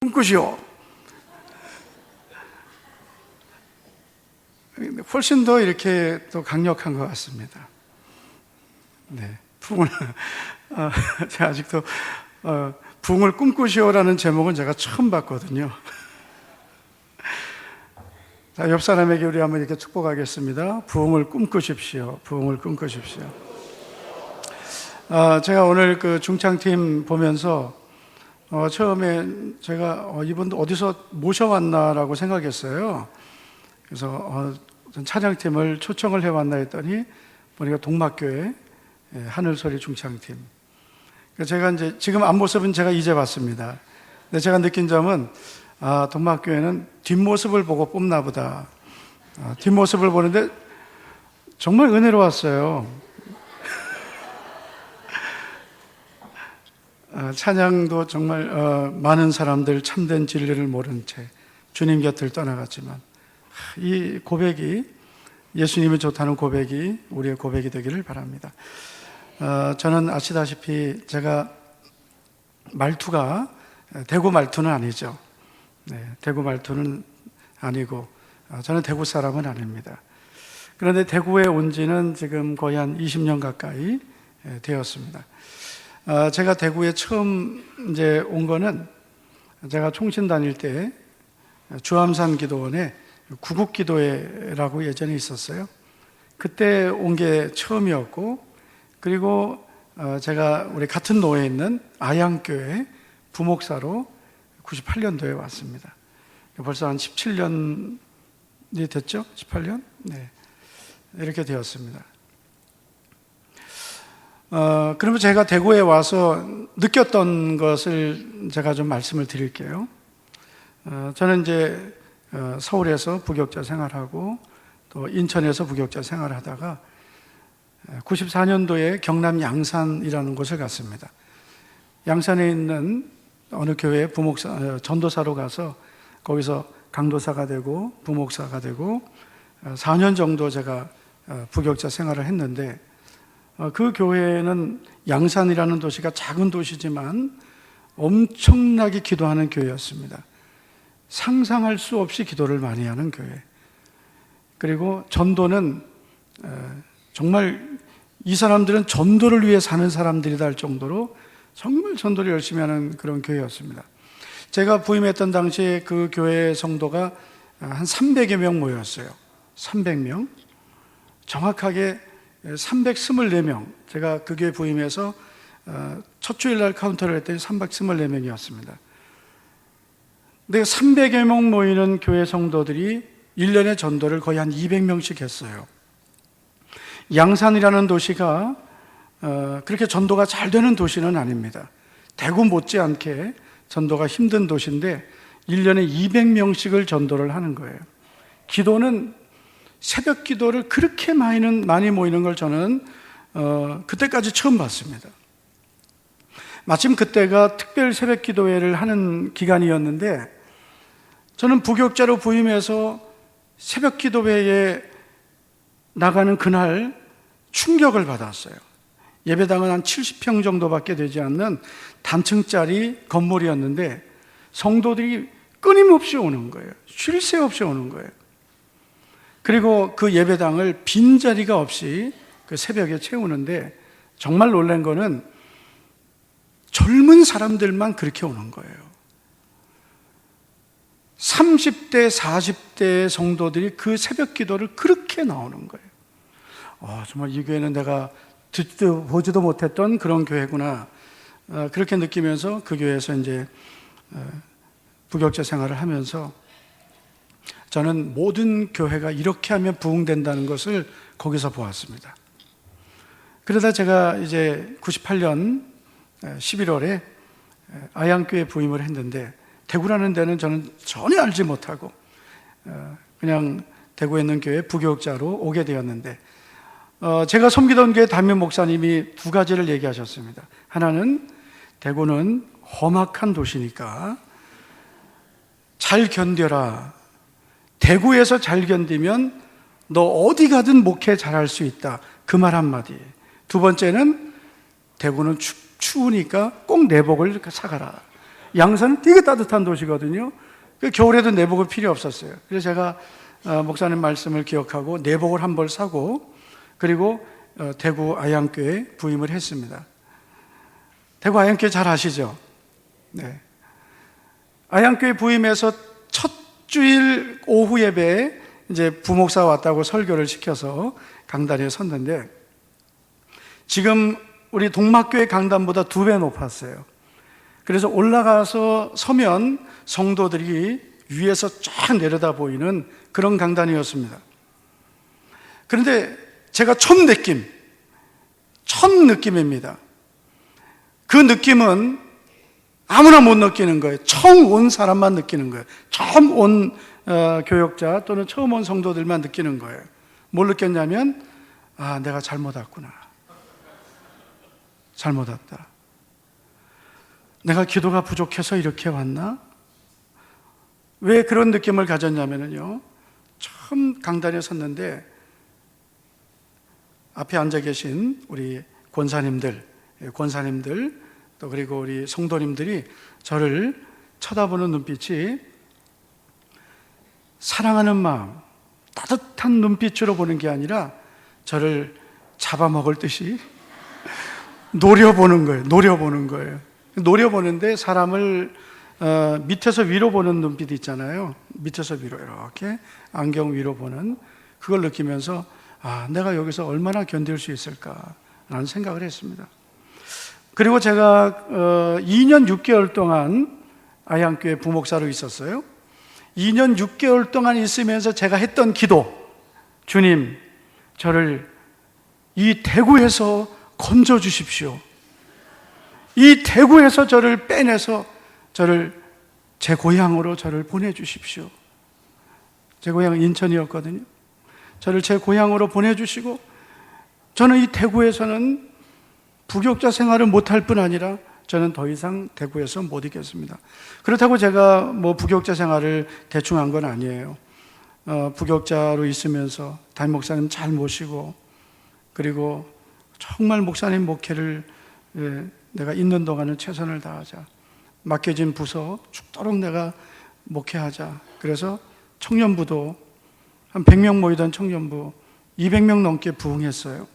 꿈꾸시오. 훨씬 더 이렇게 또 강력한 것 같습니다. 네, 부흥을 제가 아직도 부흥을 꿈꾸시오라는 제목은 제가 처음 봤거든요. 자, 옆 사람에게 우리 한번 이렇게 축복하겠습니다. 부흥을 꿈꾸십시오. 부흥을 꿈꾸십시오. 제가 오늘 그 중창팀 보면서 처음에 제가 이분 어디서 모셔왔나라고 생각했어요. 그래서 찬양팀을 초청을 해왔나 했더니 보니까 동막교회 하늘소리 중창팀. 제가 이제 지금 앞모습은 제가 이제 봤습니다. 근데 제가 느낀 점은 동막교회는 뒷모습을 보고 뽑나 보다. 뒷모습을 보는데 정말 은혜로웠어요. 찬양도 정말 많은 사람들 참된 진리를 모른 채 주님 곁을 떠나갔지만 이 고백이, 예수님이 좋다는 고백이 우리의 고백이 되기를 바랍니다. 저는 아시다시피 제가 말투가 대구 말투는 아니죠. 네, 대구 말투는 아니고 저는 대구 사람은 아닙니다. 그런데 대구에 온 지는 지금 거의 한 20년 가까이 되었습니다. 제가 대구에 처음 이제 온 거는 제가 총신 다닐 때 주암산 기도원에 구국기도회라고 예전에 있었어요. 그때 온 게 처음이었고, 그리고 제가 우리 같은 노회에 있는 아양교회 부목사로 98년도에 왔습니다. 벌써 한 17년이 됐죠? 18년? 네, 이렇게 되었습니다. 그러면 제가 대구에 와서 느꼈던 것을 제가 좀 말씀을 드릴게요. 저는 이제 서울에서 부교육자 생활하고 또 인천에서 부교육자 생활하다가 94년도에 경남 양산이라는 곳을 갔습니다. 양산에 있는 어느 교회 부목사, 전도사로 가서 거기서 강도사가 되고 부목사가 되고 4년 정도 제가 부교육자 생활을 했는데, 그 교회는 양산이라는 도시가 작은 도시지만 엄청나게 기도하는 교회였습니다. 상상할 수 없이 기도를 많이 하는 교회. 그리고 전도는 정말 이 사람들은 전도를 위해 사는 사람들이다 할 정도로 정말 전도를 열심히 하는 그런 교회였습니다. 제가 부임했던 당시에 그 교회 성도가 한 300여 명 모였어요. 300명. 정확하게 324명. 제가 그 교회 부임해서 첫 주일날 카운터를 했더니 324명이었습니다. 근데 300여 명 모이는 교회 성도들이 1년에 전도를 거의 한 200명씩 했어요. 양산이라는 도시가 그렇게 전도가 잘 되는 도시는 아닙니다. 대구 못지않게 전도가 힘든 도시인데 1년에 200명씩을 전도를 하는 거예요. 기도는 새벽 기도를 그렇게 많이 모이는 걸 저는 그때까지 처음 봤습니다. 마침 그때가 특별 새벽 기도회를 하는 기간이었는데, 저는 부교육자로 부임해서 새벽 기도회에 나가는 그날 충격을 받았어요. 예배당은 한 70평 정도밖에 되지 않는 단층짜리 건물이었는데 성도들이 끊임없이 오는 거예요. 쉴 새 없이 오는 거예요. 그리고 그 예배당을 빈자리가 없이 그 새벽에 채우는데, 정말 놀란 거는 젊은 사람들만 그렇게 오는 거예요. 30대, 40대 성도들이 그 새벽 기도를 그렇게 나오는 거예요. 정말 이 교회는 내가 듣지도 보지도 못했던 그런 교회구나. 그렇게 느끼면서 그 교회에서 이제 부교육자 생활을 하면서 저는 모든 교회가 이렇게 하면 부흥된다는 것을 거기서 보았습니다. 그러다 제가 이제 98년 11월에 아양교회 부임을 했는데, 대구라는 데는 저는 전혀 알지 못하고 그냥 대구에 있는 교회 부교육자로 오게 되었는데, 제가 섬기던 교회 담임 목사님이 두 가지를 얘기하셨습니다. 하나는 대구는 험악한 도시니까 잘 견뎌라. 대구에서 잘 견디면 너 어디 가든 목회 잘할 수 있다. 그 말 한마디. 두 번째는 대구는 추우니까 꼭 내복을 사가라. 양산은 되게 따뜻한 도시거든요. 겨울에도 내복을 필요 없었어요. 그래서 제가 목사님 말씀을 기억하고 내복을 한 벌 사고, 그리고 대구 아양교회 부임을 했습니다. 대구 아양교회 잘 아시죠? 네. 아양교회 부임해서 첫 주일 오후 예배에 이제 부목사 왔다고 설교를 시켜서 강단에 섰는데, 지금 우리 동막교회 강단보다 2배 높았어요. 그래서 올라가서 서면 성도들이 위에서 쫙 내려다 보이는 그런 강단이었습니다. 그런데 제가 첫 느낌입니다. 그 느낌은 아무나 못 느끼는 거예요. 처음 온 사람만 느끼는 거예요. 처음 온 교역자 또는 처음 온 성도들만 느끼는 거예요. 뭘 느꼈냐면, 아, 내가 잘못 왔구나. 잘못 왔다. 내가 기도가 부족해서 이렇게 왔나? 왜 그런 느낌을 가졌냐면요, 처음 강단에 섰는데 앞에 앉아 계신 우리 권사님들 또 그리고 우리 성도님들이 저를 쳐다보는 눈빛이 사랑하는 마음, 따뜻한 눈빛으로 보는 게 아니라 저를 잡아먹을 듯이 노려보는 거예요. 노려보는데 사람을 밑에서 위로 보는 눈빛 있잖아요. 밑에서 위로 이렇게 안경 위로 보는, 그걸 느끼면서 아, 내가 여기서 얼마나 견딜 수 있을까라는 생각을 했습니다. 그리고 제가 2년 6개월 동안 아양교회 부목사로 있었어요. 2년 6개월 동안 있으면서 제가 했던 기도, 주님, 저를 이 대구에서 건져 주십시오. 이 대구에서 저를 빼내서 저를 제 고향으로 저를 보내주십시오. 제 고향은 인천이었거든요. 저를 제 고향으로 보내주시고, 저는 이 대구에서는 부교육자 생활을 못할 뿐 아니라 저는 더 이상 대구에서 못 있겠습니다. 그렇다고 제가 뭐 부교육자 생활을 대충 한 건 아니에요. 부교육자로 있으면서 담임 목사님 잘 모시고, 그리고 정말 목사님 목회를 내가 있는 동안은 최선을 다하자. 맡겨진 부서 죽도록 내가 목회하자. 그래서 청년부도 한 100명 모이던 청년부 200명 넘게 부흥했어요.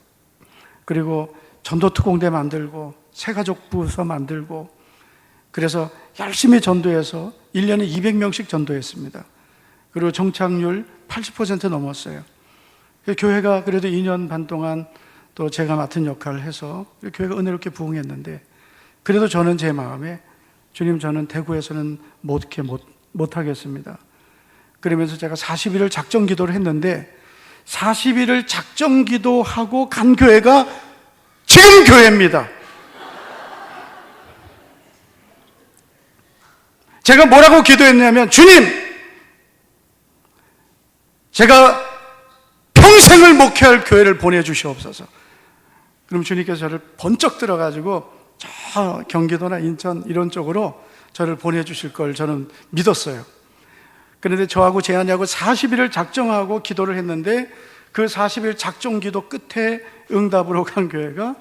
그리고 전도특공대 만들고 새가족 부서 만들고, 그래서 열심히 전도해서 1년에 200명씩 전도했습니다. 그리고 정착률 80% 넘었어요. 교회가 그래도 2년 반 동안 또 제가 맡은 역할을 해서 교회가 은혜롭게 부흥했는데, 그래도 저는 제 마음에 주님, 저는 대구에서는 못하겠습니다. 그러면서 제가 40일을 작정 기도를 했는데, 40일을 작정 기도하고 간 교회가 지금 교회입니다. 제가 뭐라고 기도했냐면, 주님, 제가 평생을 목회할 교회를 보내주시옵소서. 그럼 주님께서 저를 번쩍 들어가지고 저 경기도나 인천 이런 쪽으로 저를 보내주실 걸 저는 믿었어요. 그런데 저하고 제안이하고 40일을 작정하고 기도를 했는데, 그 40일 작정 기도 끝에 응답으로 간 교회가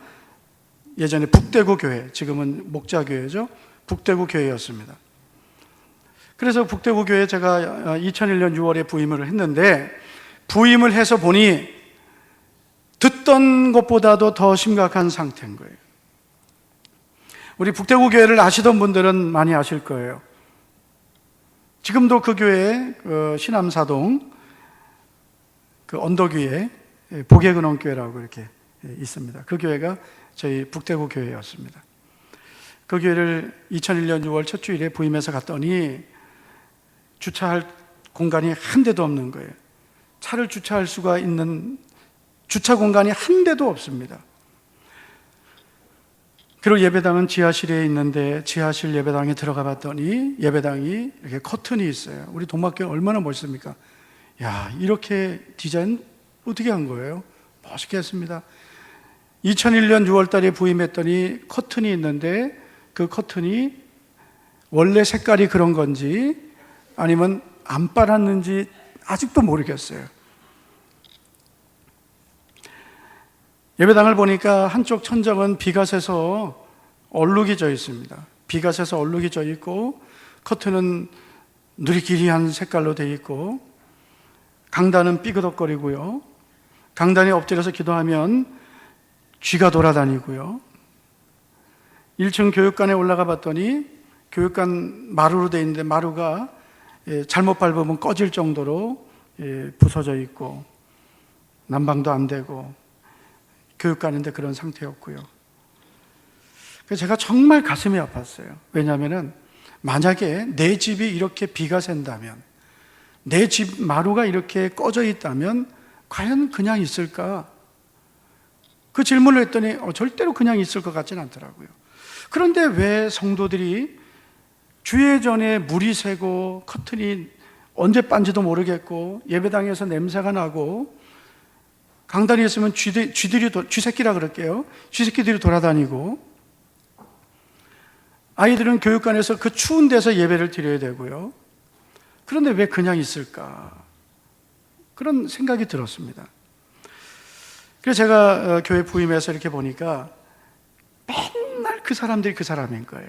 예전에 북대구 교회, 지금은 목자교회죠. 북대구 교회였습니다. 그래서 북대구 교회에 제가 2001년 6월에 부임을 했는데, 부임을 해서 보니 듣던 것보다도 더 심각한 상태인 거예요. 우리 북대구 교회를 아시던 분들은 많이 아실 거예요. 지금도 그 교회 신암사동 그 언덕 위에 복외근원교회라고 이렇게 있습니다. 그 교회가 저희 북대구 교회였습니다. 그 교회를 2001년 6월 첫 주일에 부임해서 갔더니 주차할 공간이 한 대도 없는 거예요. 차를 주차할 수가 있는 주차 공간이 한 대도 없습니다. 그리고 예배당은 지하실에 있는데, 지하실 예배당에 들어가 봤더니 예배당이 이렇게 커튼이 있어요. 우리 동막교회 얼마나 멋있습니까? 야, 이렇게 디자인 어떻게 한 거예요? 멋있게 했습니다. 2001년 6월 달에 부임했더니 커튼이 있는데, 그 커튼이 원래 색깔이 그런 건지 아니면 안 빨았는지 아직도 모르겠어요. 예배당을 보니까 한쪽 천정은 비가 새서 얼룩이 져 있습니다. 비가 새서 얼룩이 져 있고, 커튼은 누리끼리한 색깔로 되어 있고, 강단은 삐그덕거리고요, 강단에 엎드려서 기도하면 쥐가 돌아다니고요, 1층 교육관에 올라가 봤더니 교육관 마루로 되어 있는데 마루가 잘못 밟으면 꺼질 정도로 부서져 있고, 난방도 안 되고, 교육관인데 그런 상태였고요. 그래서 제가 정말 가슴이 아팠어요. 왜냐하면 만약에 내 집이 이렇게 비가 샌다면, 내 집 마루가 이렇게 꺼져 있다면 과연 그냥 있을까? 그 질문을 했더니 절대로 그냥 있을 것 같지는 않더라고요. 그런데 왜 성도들이 주일 전에 물이 새고 커튼이 언제 빤지도 모르겠고 예배당에서 냄새가 나고 강단에 있으면 쥐새끼라 그럴게요. 쥐새끼들이 돌아다니고, 아이들은 교육관에서 그 추운 데서 예배를 드려야 되고요. 그런데 왜 그냥 있을까? 그런 생각이 들었습니다. 그래서 제가 교회 부임해서 이렇게 보니까 맨날 그 사람들이 그 사람인 거예요.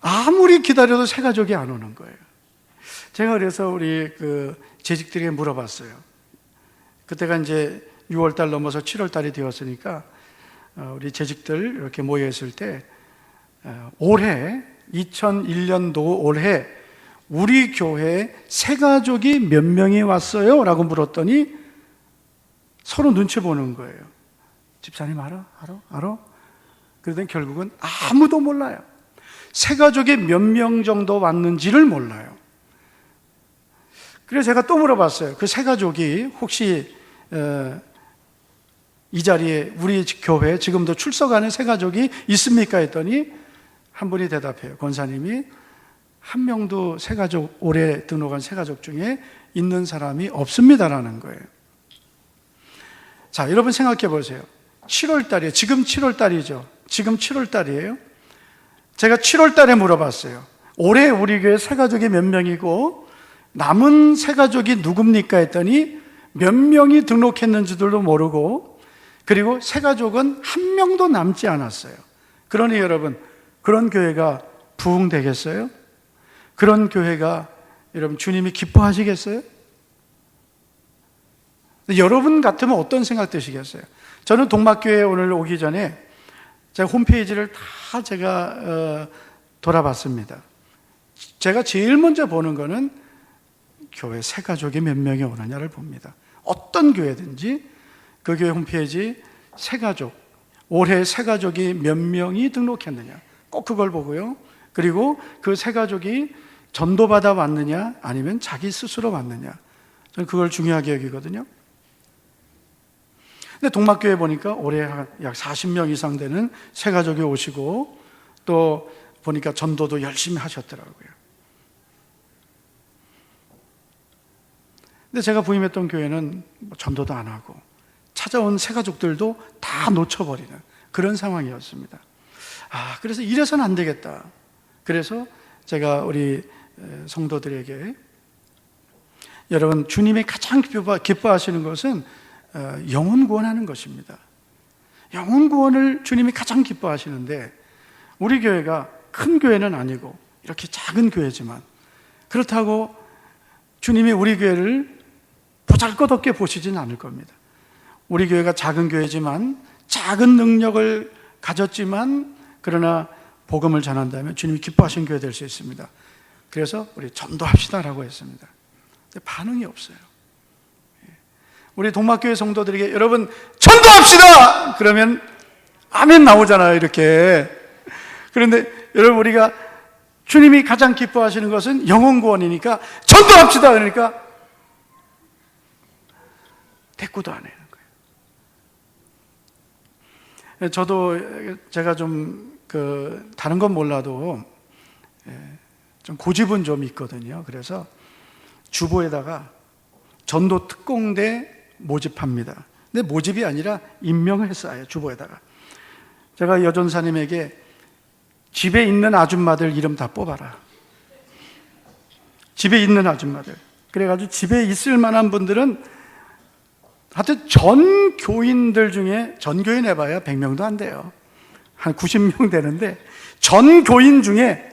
아무리 기다려도 새 가족이 안 오는 거예요. 제가 그래서 우리 재직들에게 물어봤어요. 그때가 이제 6월달 넘어서 7월달이 되었으니까 우리 재직들 이렇게 모여있을 때 올해 2001년도 올해 우리 교회에 새 가족이 몇 명이 왔어요? 라고 물었더니 서로 눈치 보는 거예요. 집사님 알아? 그러더니 결국은 아무도 몰라요. 새 가족이 몇 명 정도 왔는지를 몰라요. 그래서 제가 또 물어봤어요. 그 새 가족이 혹시 이 자리에 우리 교회에 지금도 출석하는 새 가족이 있습니까? 했더니 한 분이 대답해요. 권사님이 한 명도 새 가족, 올해 등록한 새 가족 중에 있는 사람이 없습니다라는 거예요. 자, 여러분 생각해 보세요. 7월 달이에요. 지금 7월 달이죠. 지금 7월 달이에요. 제가 7월 달에 물어봤어요. 올해 우리 교회 새 가족이 몇 명이고 남은 새 가족이 누굽니까? 했더니 몇 명이 등록했는지들도 모르고, 그리고 새 가족은 한 명도 남지 않았어요. 그러니 여러분, 그런 교회가 부흥되겠어요? 그런 교회가 여러분 주님이 기뻐하시겠어요? 여러분 같으면 어떤 생각 드시겠어요? 저는 동막교회에 오늘 오기 전에 제가 홈페이지를 다 제가 돌아봤습니다. 제가 제일 먼저 보는 거는 교회 새 가족이 몇 명이 오느냐를 봅니다. 어떤 교회든지 그 교회 홈페이지 새 가족, 올해 새 가족이 몇 명이 등록했느냐, 꼭 그걸 보고요. 그리고 그 새 가족이 전도받아 왔느냐 아니면 자기 스스로 왔느냐, 저는 그걸 중요하게 여기거든요. 근데 동막교회 보니까 올해 약 40명 이상 되는 새 가족이 오시고, 또 보니까 전도도 열심히 하셨더라고요. 근데 제가 부임했던 교회는 전도도 안 하고 찾아온 새 가족들도 다 놓쳐버리는 그런 상황이었습니다. 그래서 이래서는 안 되겠다. 그래서 제가 우리 성도들에게, 여러분 주님이 가장 기뻐하시는 것은 영혼 구원하는 것입니다. 영혼 구원을 주님이 가장 기뻐하시는데, 우리 교회가 큰 교회는 아니고 이렇게 작은 교회지만 그렇다고 주님이 우리 교회를 보잘것없게 보시지는 않을 겁니다. 우리 교회가 작은 교회지만, 작은 능력을 가졌지만, 그러나 복음을 전한다면 주님이 기뻐하신 교회 될 수 있습니다. 그래서 우리 전도합시다라고 했습니다. 근데 반응이 없어요. 우리 동막교회 성도들에게 여러분 전도합시다! 그러면 아멘 나오잖아요, 이렇게. 그런데 여러분, 우리가 주님이 가장 기뻐하시는 것은 영혼 구원이니까 전도합시다! 그러니까 대꾸도 안 해요. 저도 제가 좀 다른 건 몰라도 좀 고집은 좀 있거든요. 그래서 주보에다가 전도 특공대 모집합니다. 근데 모집이 아니라 임명을 했어요, 주보에다가. 제가 여전사님에게 집에 있는 아줌마들 이름 다 뽑아라. 집에 있는 아줌마들. 그래가지고 집에 있을 만한 분들은 하여튼 전 교인들 중에, 전 교인 해봐야 100명도 안 돼요. 한 90명 되는데, 전 교인 중에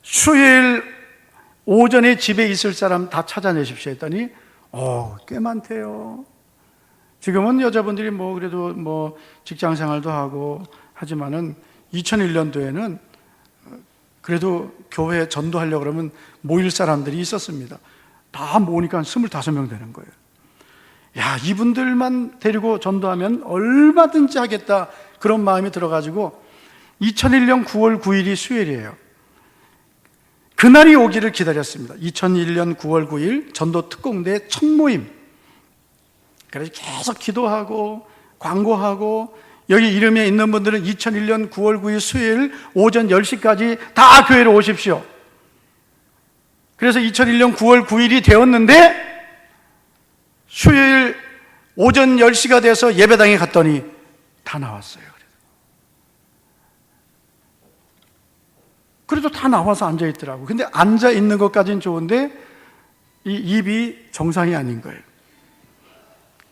수요일 오전에 집에 있을 사람 다 찾아내십시오 했더니 꽤 많대요. 지금은 여자분들이 그래도 직장 생활도 하고 하지만은 2001년도에는 그래도 교회에 전도하려고 그러면 모일 사람들이 있었습니다. 다 모으니까 25명 되는 거예요. 야, 이분들만 데리고 전도하면 얼마든지 하겠다, 그런 마음이 들어가지고 2001년 9월 9일이 수요일이에요. 그날이 오기를 기다렸습니다. 2001년 9월 9일 전도 특공대 첫 모임. 그래서 계속 기도하고 광고하고, 여기 이름에 있는 분들은 2001년 9월 9일 수요일 오전 10시까지 다 교회로 오십시오. 그래서 2001년 9월 9일이 되었는데 수요일 오전 10시가 돼서 예배당에 갔더니 다 나왔어요. 그래도 다 나와서 앉아있더라고요. 근데 앉아있는 것까지는 좋은데 이 입이 정상이 아닌 거예요.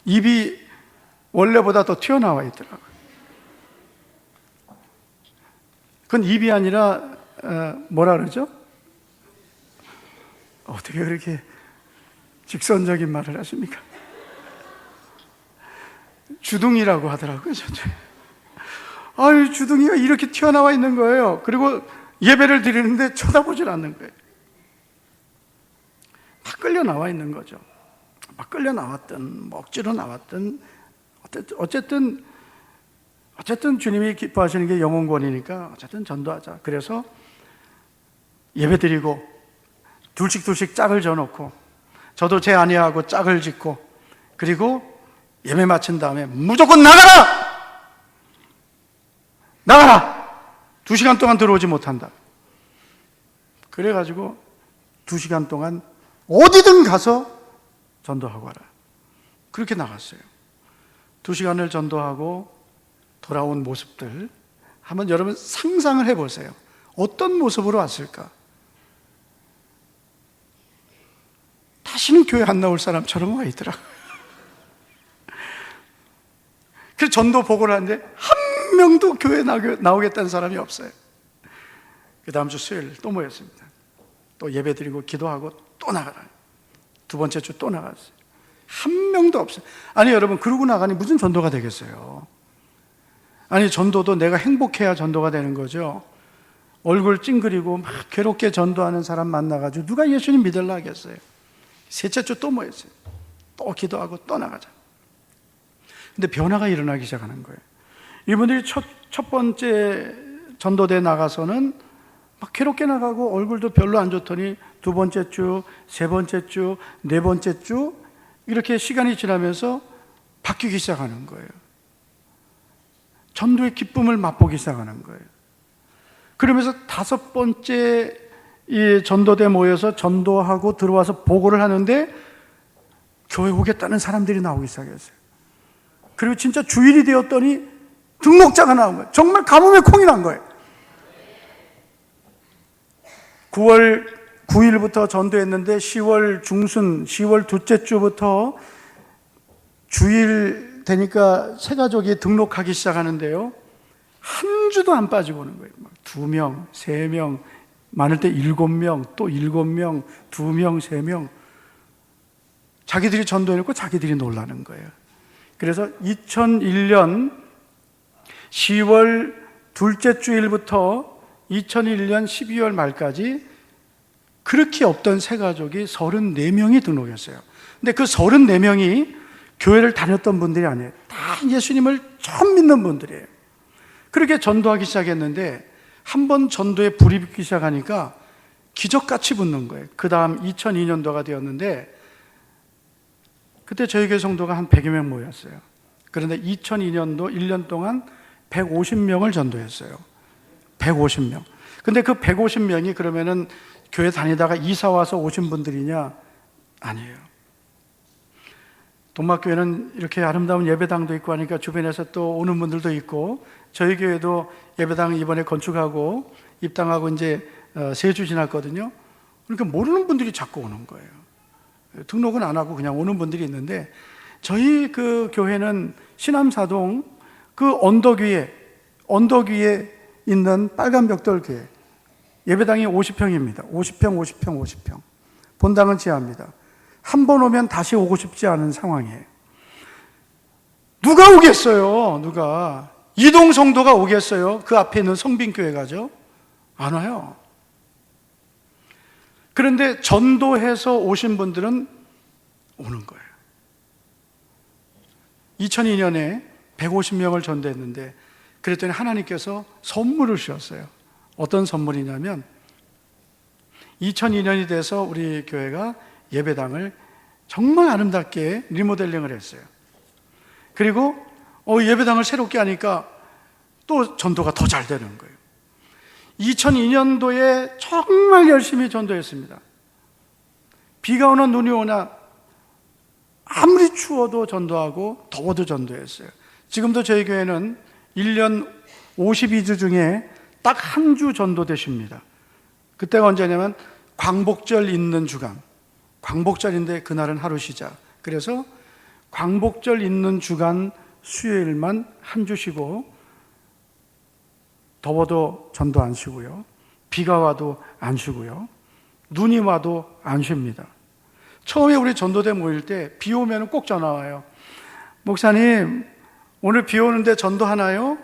입이 원래보다 더 튀어나와 있더라고요. 그건 입이 아니라 뭐라 그러죠? 어떻게 그렇게 직선적인 말을 하십니까? 주둥이라고 하더라고요. 아유, 주둥이가 이렇게 튀어나와 있는 거예요. 그리고 예배를 드리는데 쳐다보질 않는 거예요. 막 끌려 나와 있는 거죠. 막 끌려 나왔든 억지로 나왔든 어쨌든 주님이 기뻐하시는 게 영혼권이니까 어쨌든 전도하자. 그래서 예배 드리고 둘씩 짝을 져놓고, 저도 제 아내하고 짝을 짓고, 그리고 예배 마친 다음에 무조건 나가라! 2시간 동안 들어오지 못한다. 그래가지고 2시간 동안 어디든 가서 전도하고 와라. 그렇게 나갔어요. 2시간을 전도하고 돌아온 모습들 한번 여러분 상상을 해보세요. 어떤 모습으로 왔을까? 다시는 교회 안 나올 사람처럼 와 있더라고요. 그래서 전도 보고를 하는데 한 명도 교회 나오겠다는 사람이 없어요. 그 다음 주 수요일 또 모였습니다. 또 예배 드리고 기도하고 또 나가라. 2번째 주 또 나갔어요. 한 명도 없어요. 아니 여러분, 그러고 나가니 무슨 전도가 되겠어요? 아니 전도도 내가 행복해야 전도가 되는 거죠. 얼굴 찡그리고 막 괴롭게 전도하는 사람 만나가지고 누가 예수님 믿으려 하겠어요? 셋째 주 또 모였어요. 또 기도하고 또 나가자. 근데 변화가 일어나기 시작하는 거예요. 이분들이 첫 번째 전도대 나가서는 막 괴롭게 나가고 얼굴도 별로 안 좋더니 2번째 주, 3번째 주, 4번째 주 이렇게 시간이 지나면서 바뀌기 시작하는 거예요. 전도의 기쁨을 맛보기 시작하는 거예요. 그러면서 5번째 이 전도대 모여서 전도하고 들어와서 보고를 하는데 교회 오겠다는 사람들이 나오기 시작했어요. 그리고 진짜 주일이 되었더니 등록자가 나온 거예요. 정말 가뭄에 콩이 난 거예요. 9월 9일부터 전도했는데 10월 중순, 10월 둘째 주부터 주일 되니까 새 가족이 등록하기 시작하는데요. 한 주도 안 빠지고 오는 거예요. 2명, 3명, 많을 때 7명, 또 7명, 2명, 3명. 자기들이 전도해놓고 자기들이 놀라는 거예요. 그래서 2001년 10월 둘째 주일부터 2001년 12월 말까지 그렇게 없던 새 가족이 34명이 등록했어요. 근데 그 34명이 교회를 다녔던 분들이 아니에요. 다 예수님을 처음 믿는 분들이에요. 그렇게 전도하기 시작했는데 한 번 전도에 불이 붙기 시작하니까 기적같이 붙는 거예요. 그 다음 2002년도가 되었는데 그때 저희 교회 성도가 한 100여 명 모였어요. 그런데 2002년도 1년 동안 150명을 전도했어요. 150명. 근데 그 150명이 그러면은 교회 다니다가 이사 와서 오신 분들이냐? 아니에요. 동막교회는 이렇게 아름다운 예배당도 있고 하니까 주변에서 또 오는 분들도 있고, 저희 교회도 예배당 이번에 건축하고 입당하고 이제 3주 지났거든요. 그러니까 모르는 분들이 자꾸 오는 거예요. 등록은 안 하고 그냥 오는 분들이 있는데, 저희 그 교회는 신암사동 그 언덕 위에 있는 빨간 벽돌 교회. 예배당이 50평입니다. 50평, 50평, 50평. 본당은 지하입니다. 한 번 오면 다시 오고 싶지 않은 상황이에요. 누가 오겠어요? 누가? 이동 성도가 오겠어요? 그 앞에 있는 성빈교회 가죠? 안 와요. 그런데 전도해서 오신 분들은 오는 거예요. 2002년에 150명을 전도했는데 그랬더니 하나님께서 선물을 주셨어요. 어떤 선물이냐면 2002년이 돼서 우리 교회가 예배당을 정말 아름답게 리모델링을 했어요. 그리고 예배당을 새롭게 하니까 또 전도가 더 잘 되는 거예요. 2002년도에 정말 열심히 전도했습니다. 비가 오나 눈이 오나 아무리 추워도 전도하고 더워도 전도했어요. 지금도 저희 교회는 1년 52주 중에 딱 한 주 전도되십니다. 그때가 언제냐면 광복절 있는 주간. 광복절인데 그날은 하루 쉬자. 그래서 광복절 있는 주간 수요일만 한 주 쉬고 더워도 전도 안 쉬고요. 비가 와도 안 쉬고요. 눈이 와도 안 쉽니다. 처음에 우리 전도대 모일 때 비 오면 꼭 전화 와요. 목사님, 오늘 비 오는데 전도하나요?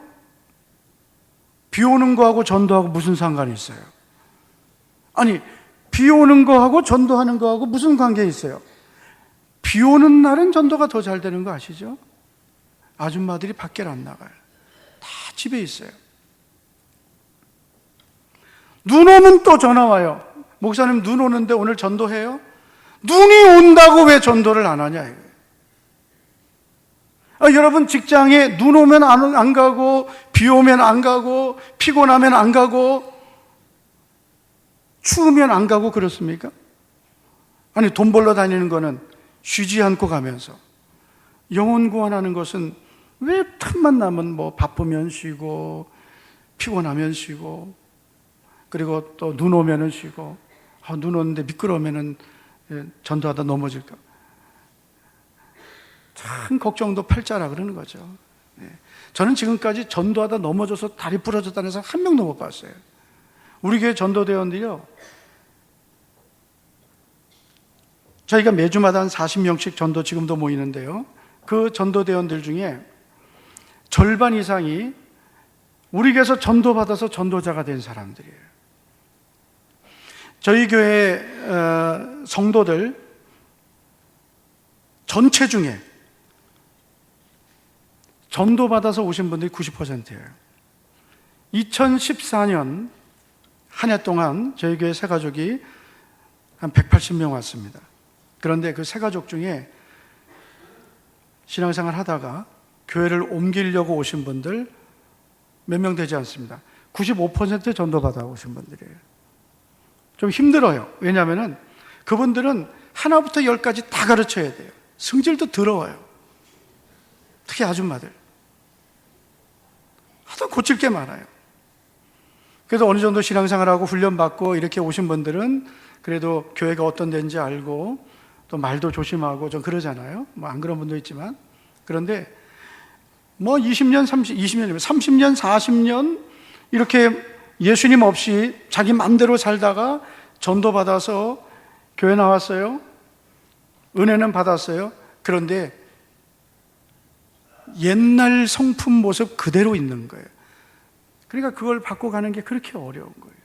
비 오는 거하고 전도하고 무슨 상관이 있어요? 아니, 비 오는 거하고 전도하는 거하고 무슨 관계 있어요? 비 오는 날은 전도가 더 잘 되는 거 아시죠? 아줌마들이 밖에 안 나가요. 다 집에 있어요. 눈 오면 또 전화 와요. 목사님, 눈 오는데 오늘 전도해요? 눈이 온다고 왜 전도를 안 하냐 이거예요. 여러분 직장에 눈 오면 안 가고 비 오면 안 가고 피곤하면 안 가고 추우면 안 가고 그렇습니까? 아니, 돈 벌러 다니는 거는 쉬지 않고 가면서, 영혼 구원하는 것은 왜 틈만 나면 뭐 바쁘면 쉬고 피곤하면 쉬고 그리고 또 눈 오면은 쉬고, 눈 오는데 미끄러우면은 전도하다 넘어질까, 참 걱정도 팔자라 그러는 거죠. 저는 지금까지 전도하다 넘어져서 다리 부러졌다는 사람 한 명도 못 봤어요. 우리 교회 전도대원들이요, 저희가 매주마다 한 40명씩 전도 지금도 모이는데요, 그 전도대원들 중에 절반 이상이 우리 교회에서 전도받아서 전도자가 된 사람들이에요. 저희 교회 성도들 전체 중에 전도받아서 오신 분들이 90%예요. 2014년 한 해 동안 저희 교회 새가족이 한 180명 왔습니다. 그런데 그 새가족 중에 신앙생활 하다가 교회를 옮기려고 오신 분들 몇 명 되지 않습니다. 95% 전도받아 오신 분들이에요. 좀 힘들어요. 왜냐하면 그분들은 하나부터 열까지 다 가르쳐야 돼요. 성질도 더러워요. 특히 아줌마들. 하도 고칠 게 많아요. 그래서 어느 정도 신앙생활하고 훈련받고 이렇게 오신 분들은 그래도 교회가 어떤 데인지 알고 또 말도 조심하고 좀 그러잖아요. 뭐 안 그런 분도 있지만. 그런데 뭐 20년, 30년, 40년 이렇게 예수님 없이 자기 맘대로 살다가 전도받아서 교회 나왔어요. 은혜는 받았어요. 그런데 옛날 성품 모습 그대로 있는 거예요. 그러니까 그걸 바꿔가는 게 그렇게 어려운 거예요.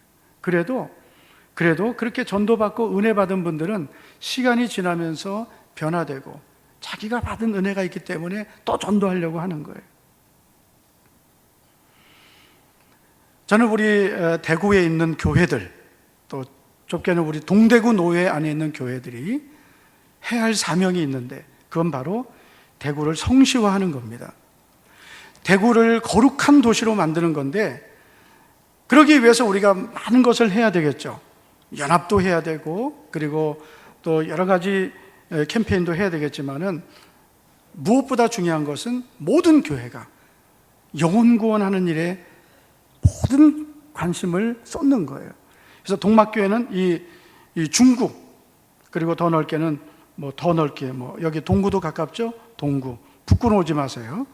그래도 그렇게 전도받고 은혜 받은 분들은 시간이 지나면서 변화되고 자기가 받은 은혜가 있기 때문에 또 전도하려고 하는 거예요. 저는 우리 대구에 있는 교회들, 또 좁게는 우리 동대구 노회 안에 있는 교회들이 해야 할 사명이 있는데, 그건 바로 대구를 성시화하는 겁니다. 대구를 거룩한 도시로 만드는 건데, 그러기 위해서 우리가 많은 것을 해야 되겠죠. 연합도 해야 되고, 그리고 또 여러 가지 캠페인도 해야 되겠지만은, 무엇보다 중요한 것은 모든 교회가 영혼 구원하는 일에 모든 관심을 쏟는 거예요. 그래서 동막교회는 이 중구, 그리고 더 넓게는 더 넓게 여기 동구도 가깝죠? 동구. 북구는 오지 마세요.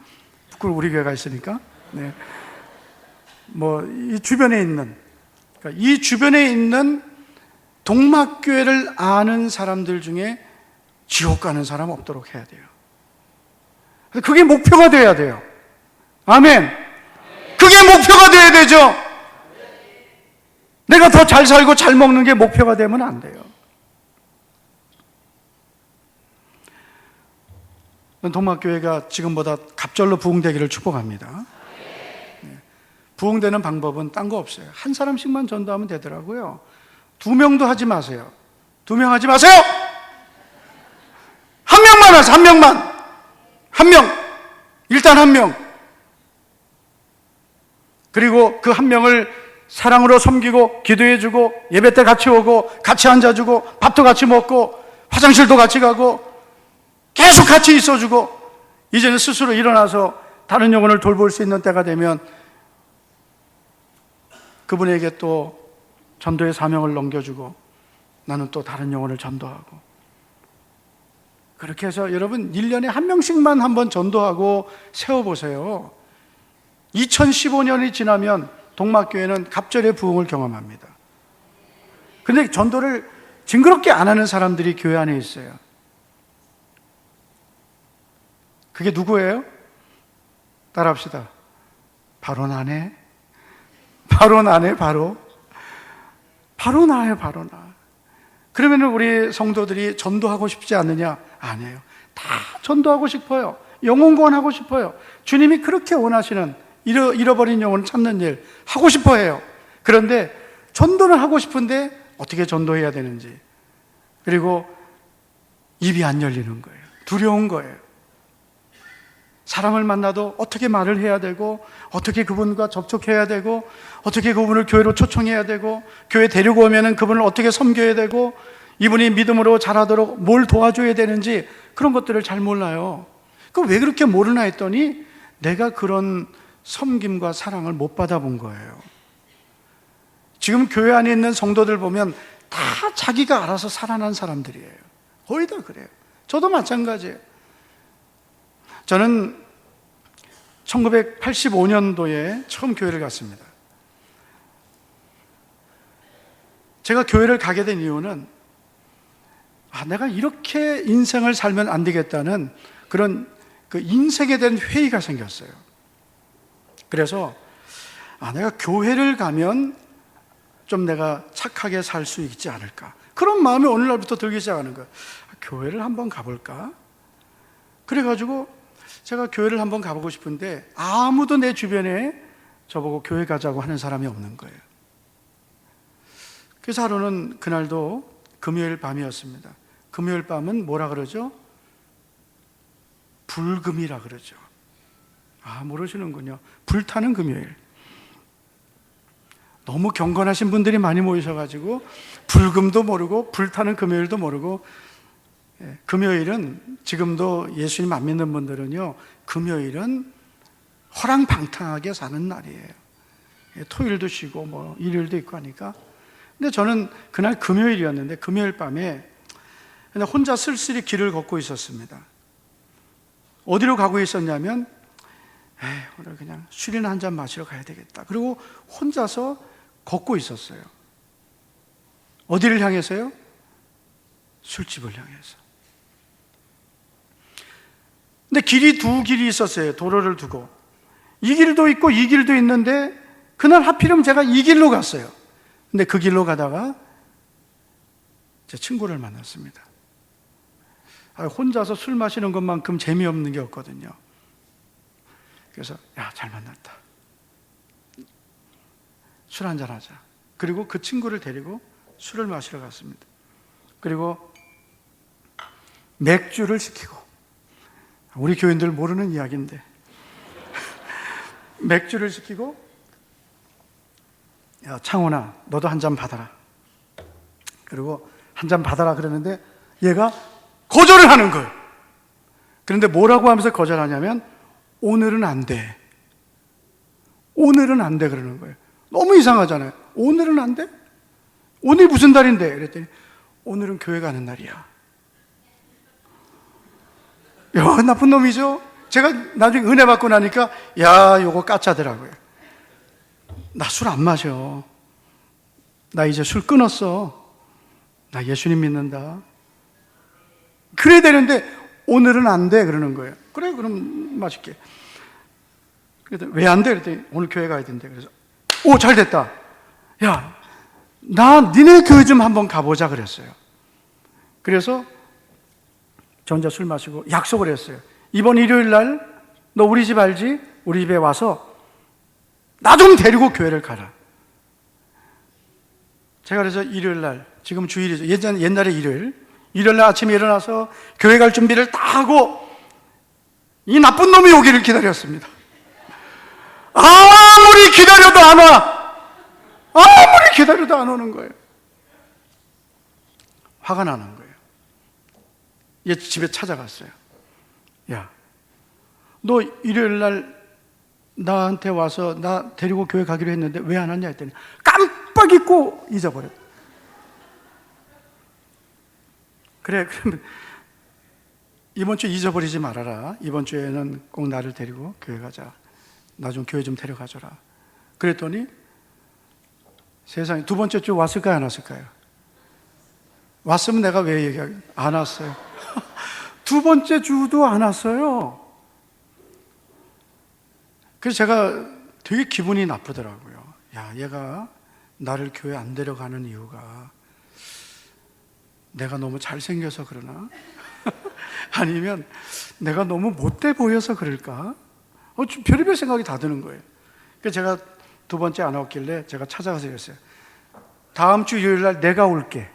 북구는 우리 교회가 있으니까. 네. 이 주변에 있는, 그러니까 이 주변에 있는 동막교회를 아는 사람들 중에 지옥 가는 사람 없도록 해야 돼요. 그게 목표가 돼야 돼요. 아멘. 그게 목표가 돼야 되죠. 내가 더 잘 살고 잘 먹는 게 목표가 되면 안 돼요. 동막교회가 지금보다 갑절로 부흥되기를 축복합니다. 부흥되는 방법은 딴 거 없어요. 한 사람씩만 전도하면 되더라고요. 2명도 하지 마세요. 2명 하지 마세요! 한 명만 하세요. 한 명만. 한 명. 일단 한 명. 그리고 그 한 명을 사랑으로 섬기고 기도해주고 예배 때 같이 오고 같이 앉아주고 밥도 같이 먹고 화장실도 같이 가고 계속 같이 있어주고 이제는 스스로 일어나서 다른 영혼을 돌볼 수 있는 때가 되면 그분에게 또 전도의 사명을 넘겨주고 나는 또 다른 영혼을 전도하고 그렇게 해서 여러분 1년에 한 명씩만 한번 전도하고 세워보세요. 2015년이 지나면 동막교회는 갑절의 부흥을 경험합니다. 그런데 전도를 징그럽게 안 하는 사람들이 교회 안에 있어요. 그게 누구예요? 따라합시다. 바로 나네. 바로 나네, 바로. 바로 나예요, 바로 나. 그러면 우리 성도들이 전도하고 싶지 않느냐? 아니에요. 다 전도하고 싶어요. 영혼 구원하고 싶어요. 주님이 그렇게 원하시는 잃어버린 영혼을 찾는 일 하고 싶어 해요. 그런데 전도는 하고 싶은데 어떻게 전도해야 되는지, 그리고 입이 안 열리는 거예요. 두려운 거예요. 사람을 만나도 어떻게 말을 해야 되고 어떻게 그분과 접촉해야 되고 어떻게 그분을 교회로 초청해야 되고 교회 데리고 오면은 그분을 어떻게 섬겨야 되고 이분이 믿음으로 자라도록 뭘 도와줘야 되는지 그런 것들을 잘 몰라요. 그럼 왜 그렇게 모르나 했더니 내가 그런 섬김과 사랑을 못 받아본 거예요. 지금 교회 안에 있는 성도들 보면 다 자기가 알아서 살아난 사람들이에요. 거의 다 그래요. 저도 마찬가지예요. 저는 1985년도에 처음 교회를 갔습니다. 제가 교회를 가게 된 이유는 내가 이렇게 인생을 살면 안 되겠다는 그런 그 인생에 대한 회의가 생겼어요. 그래서 내가 교회를 가면 좀 내가 착하게 살 수 있지 않을까, 그런 마음이 오늘날부터 들기 시작하는 거예요. 교회를 한번 가볼까? 그래가지고 제가 교회를 한번 가보고 싶은데 아무도 내 주변에 저보고 교회 가자고 하는 사람이 없는 거예요. 그래서 하루는 그날도 금요일 밤이었습니다. 금요일 밤은 뭐라 그러죠? 불금이라 그러죠. 모르시는군요. 불타는 금요일. 너무 경건하신 분들이 많이 모이셔가지고 불금도 모르고 불타는 금요일도 모르고, 금요일은 지금도 예수님 안 믿는 분들은요, 금요일은 허랑방탕하게 사는 날이에요. 토요일도 쉬고 일요일도 있고 하니까. 근데 저는 그날 금요일이었는데 금요일 밤에 그냥 혼자 쓸쓸히 길을 걷고 있었습니다. 어디로 가고 있었냐면 오늘 그냥 술이나 한잔 마시러 가야 되겠다. 그리고 혼자서 걷고 있었어요. 어디를 향해서요? 술집을 향해서. 근데 길이 두 길이 있었어요. 도로를 두고. 이 길도 있고 이 길도 있는데 그날 하필이면 제가 이 길로 갔어요. 근데 그 길로 가다가 제 친구를 만났습니다. 혼자서 술 마시는 것만큼 재미없는 게 없거든요. 그래서 잘 만났다. 술 한잔 하자. 그리고 그 친구를 데리고 술을 마시러 갔습니다. 그리고 맥주를 시키고, 우리 교인들 모르는 이야기인데 맥주를 시키고, 창훈아 너도 한 잔 받아라. 그리고 한 잔 받아라 그러는데 얘가 거절을 하는 거예요. 그런데 뭐라고 하면서 거절하냐면 오늘은 안 돼. 오늘은 안 돼 그러는 거예요. 너무 이상하잖아요. 오늘은 안 돼? 오늘 무슨 달인데? 그랬더니 오늘은 교회 가는 날이야. 나쁜 놈이죠? 제가 나중에 은혜 받고 나니까 요거 까짜더라고요. 나 술 안 마셔. 나 이제 술 끊었어. 나 예수님 믿는다. 그래야 되는데 오늘은 안 돼 그러는 거예요. 그래 그럼 마실게. 그래도 왜 안 돼? 그랬더니 오늘 교회 가야 된대. 그래서 오, 잘 됐다. 야, 나 니네 교회 좀 한번 가보자 그랬어요. 그래서 저 혼자 술 마시고 약속을 했어요. 이번 일요일 날 너 우리 집 알지? 우리 집에 와서 나 좀 데리고 교회를 가라. 제가 그래서 일요일 날, 지금 주일이죠. 옛날에 일요일 날 아침에 일어나서 교회 갈 준비를 다 하고 이 나쁜 놈이 오기를 기다렸습니다. 아무리 기다려도 안 와. 아무리 기다려도 안 오는 거예요. 화가 나는 거예요. 얘 집에 찾아갔어요. 야, 너 일요일 날 나한테 와서 나 데리고 교회 가기로 했는데 왜 안 왔냐 했더니 깜빡 잊고 잊어버렸. 그래, 그러면 이번 주 잊어버리지 말아라. 이번 주에는 꼭 나를 데리고 교회 가자. 나 좀 교회 좀 데려가줘라. 그랬더니 세상에 두 번째 주 왔을까요, 안 왔을까요? 왔으면 내가 왜 얘기하겠? 안 왔어요. 두 번째 주도 안 왔어요. 그래서 제가 되게 기분이 나쁘더라고요. 야, 얘가 나를 교회 안 데려가는 이유가 내가 너무 잘생겨서 그러나? 아니면 내가 너무 못돼 보여서 그럴까? 별의별 생각이 다 드는 거예요. 그래서 제가 두 번째 안 왔길래 제가 찾아가서 그랬어요. 다음 주 일요일 날 내가 올게.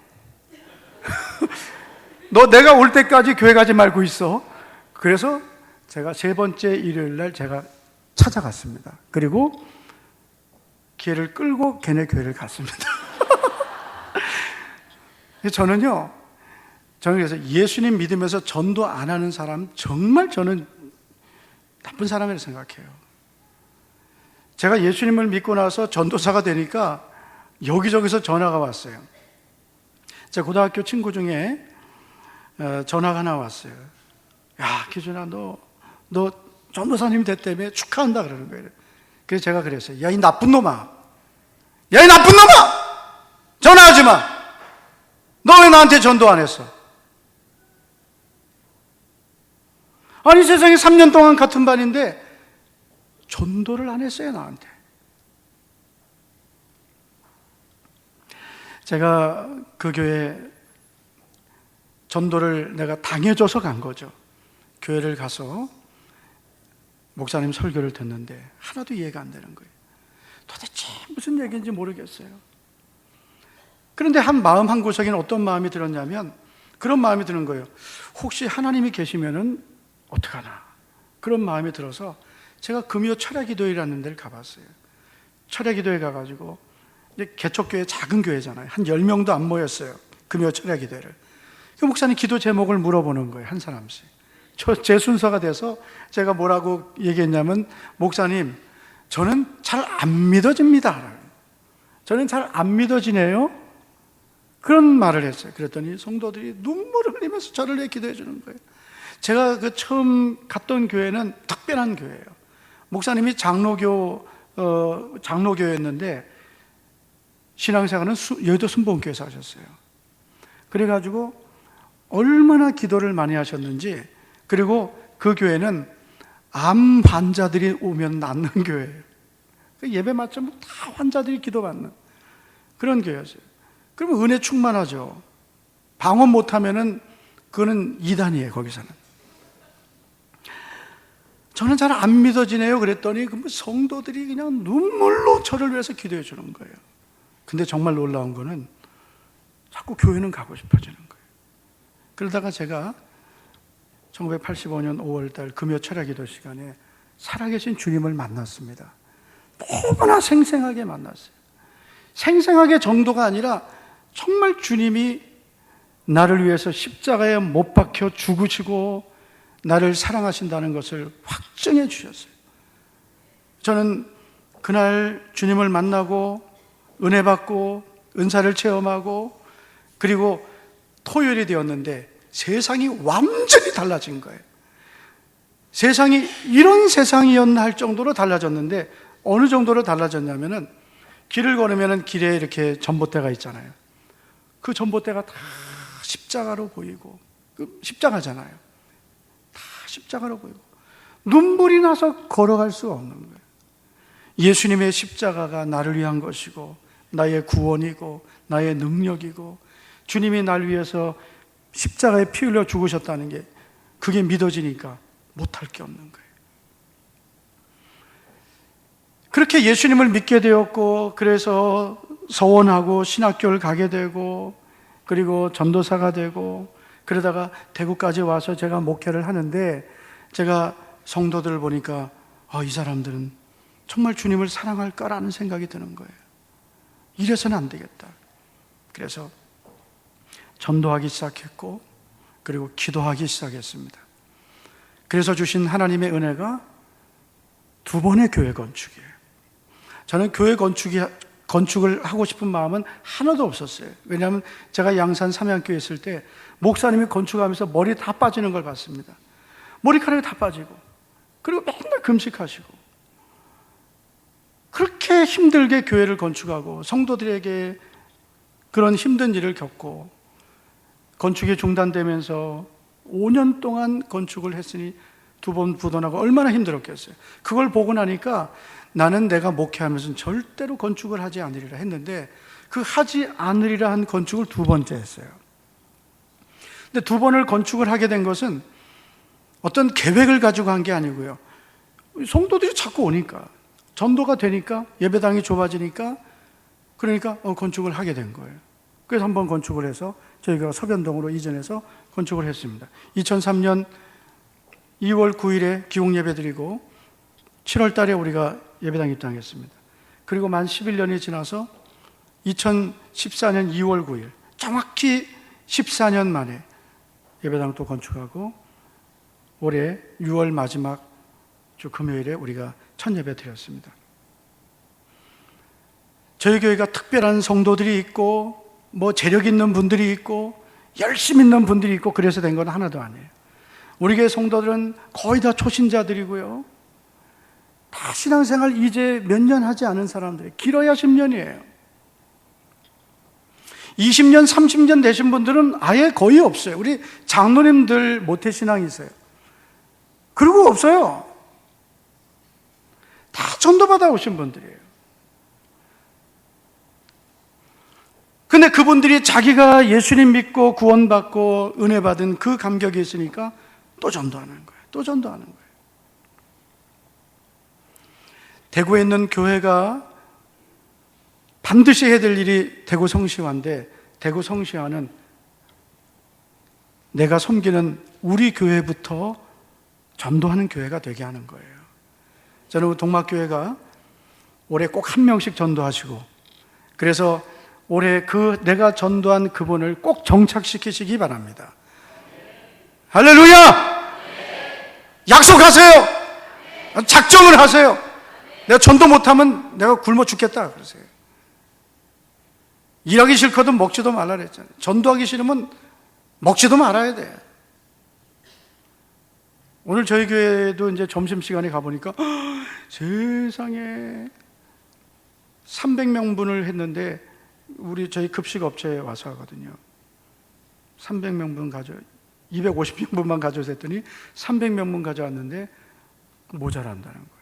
너 내가 올 때까지 교회 가지 말고 있어. 그래서 제가 세 번째 일요일 날 제가 찾아갔습니다. 그리고 걔를 끌고 걔네 교회를 갔습니다. 저는 그래서 예수님 믿으면서 전도 안 하는 사람 정말 저는 나쁜 사람이라고 생각해요. 제가 예수님을 믿고 나서 전도사가 되니까 여기저기서 전화가 왔어요. 제 고등학교 친구 중에 전화가 하나 왔어요. 야, 기준아, 너 전도사님 됐다며 축하한다 그러는 거예요. 그래서 제가 그랬어요. 야, 이 나쁜 놈아. 야, 이 나쁜 놈아! 전화하지 마! 너 왜 나한테 전도 안 했어? 아니, 세상에 3년 동안 같은 반인데 전도를 안 했어요, 나한테. 제가 그 교회 전도를 내가 당해줘서 간 거죠. 교회를 가서 목사님 설교를 듣는데 하나도 이해가 안 되는 거예요. 도대체 무슨 얘기인지 모르겠어요. 그런데 한 마음 한 구석에는 어떤 마음이 들었냐면 그런 마음이 드는 거예요. 혹시 하나님이 계시면은 어떡하나, 그런 마음이 들어서 제가 금요 철야기도회라는 데를 가봤어요. 철야기도회 가가지고 이제 개척교회 작은 교회잖아요. 한 10명도 안 모였어요. 금요 철야기도회를. 그 목사님 기도 제목을 물어보는 거예요. 한 사람씩. 제 순서가 돼서 제가 뭐라고 얘기했냐면, 목사님, 저는 잘 안 믿어집니다. 저는 잘 안 믿어지네요. 그런 말을 했어요. 그랬더니 성도들이 눈물을 흘리면서 저를 위해 기도해 주는 거예요. 제가 그 처음 갔던 교회는 특별한 교회예요. 목사님이 장로교였는데 신앙생활은 여의도 순복음교회에서 하셨어요. 그래가지고 얼마나 기도를 많이 하셨는지, 그리고 그 교회는 암 환자들이 오면 낫는 교회예요. 예배 맞추면 다 환자들이 기도받는 그런 교회였어요. 그러면 은혜 충만하죠. 방언 못하면은 그거는 이단이에요, 거기서는. 저는 잘 안 믿어지네요. 그랬더니 성도들이 그냥 눈물로 저를 위해서 기도해 주는 거예요. 근데 정말 놀라운 거는 자꾸 교회는 가고 싶어지는 거예요. 그러다가 제가 1985년 5월달 금요 철야기도 시간에 살아계신 주님을 만났습니다. 너무나 생생하게 만났어요. 생생하게 정도가 아니라 정말 주님이 나를 위해서 십자가에 못 박혀 죽으시고 나를 사랑하신다는 것을 확증해 주셨어요. 저는 그날 주님을 만나고 은혜 받고 은사를 체험하고, 그리고 토요일이 되었는데 세상이 완전히 달라진 거예요. 세상이 이런 세상이었나 할 정도로 달라졌는데, 어느 정도로 달라졌냐면은 길을 걸으면 길에 이렇게 전봇대가 있잖아요. 그 전봇대가 다 십자가로 보이고, 십자가잖아요. 다 십자가로 보이고 눈물이 나서 걸어갈 수가 없는 거예요. 예수님의 십자가가 나를 위한 것이고 나의 구원이고 나의 능력이고, 주님이 날 위해서 십자가에 피 흘려 죽으셨다는 게 그게 믿어지니까 못할 게 없는 거예요. 그렇게 예수님을 믿게 되었고, 그래서 서원하고 신학교를 가게 되고, 그리고 전도사가 되고, 그러다가 대구까지 와서 제가 목회를 하는데, 제가 성도들을 보니까 이 사람들은 정말 주님을 사랑할까라는 생각이 드는 거예요. 이래서는 안 되겠다. 그래서 전도하기 시작했고, 그리고 기도하기 시작했습니다. 그래서 주신 하나님의 은혜가 2번의 교회 건축이에요. 저는 교회 건축을 하고 싶은 마음은 하나도 없었어요. 왜냐하면 제가 양산 삼양교회 있을 때 목사님이 건축하면서 머리 다 빠지는 걸 봤습니다. 머리카락이 다 빠지고, 그리고 맨날 금식하시고, 그렇게 힘들게 교회를 건축하고 성도들에게 그런 힘든 일을 겪고, 건축이 중단되면서 5년 동안 건축을 했으니 2번 부도나고 얼마나 힘들었겠어요. 그걸 보고 나니까 나는 내가 목회하면서 절대로 건축을 하지 않으리라 했는데, 그 하지 않으리라 한 건축을 2번째 했어요. 근데 2번을 건축을 하게 된 것은 어떤 계획을 가지고 한 게 아니고요. 성도들이 자꾸 오니까, 전도가 되니까, 예배당이 좁아지니까, 그러니까 건축을 하게 된 거예요. 그래서 한번 건축을 해서 저희가 서변동으로 이전해서 건축을 했습니다. 2003년 2월 9일에 기공 예배 드리고 7월 달에 우리가 예배당 입당했습니다. 그리고 만 11년이 지나서 2014년 2월 9일, 정확히 14년 만에 예배당 또 건축하고, 올해 6월 마지막 주 금요일에 우리가 첫 예배 드렸습니다. 저희 교회가 특별한 성도들이 있고, 재력 있는 분들이 있고, 열심 있는 분들이 있고, 그래서 된 건 하나도 아니에요. 우리 교회 성도들은 거의 다 초신자들이고요, 다 신앙생활 이제 몇 년 하지 않은 사람들이, 길어야 10년이에요. 20년, 30년 되신 분들은 아예 거의 없어요. 우리 장로님들 모태신앙이세요. 그리고 없어요. 다 전도받아 오신 분들이에요. 근데 그분들이 자기가 예수님 믿고 구원받고 은혜 받은 그 감격이 있으니까 또 전도하는 거예요. 또 전도하는 거예요. 대구에 있는 교회가 반드시 해야 될 일이 대구 성시화인데, 대구 성시화는 내가 섬기는 우리 교회부터 전도하는 교회가 되게 하는 거예요. 저는 동막교회가 올해 꼭 1명씩 전도하시고, 그래서 올해 내가 전도한 그분을 꼭 정착시키시기 바랍니다. 할렐루야! 약속하세요! 작정을 하세요! 내가 전도 못하면 내가 굶어 죽겠다 그러세요. 일하기 싫거든 먹지도 말라 그랬잖아요. 전도하기 싫으면 먹지도 말아야 돼. 오늘 저희 교회도 이제 점심시간에 가보니까 세상에 300명분을 했는데, 저희 급식 업체에 와서 하거든요. 300명분 250명분만 가져오서 했더니 300명분 가져왔는데 모자란다는 거예요.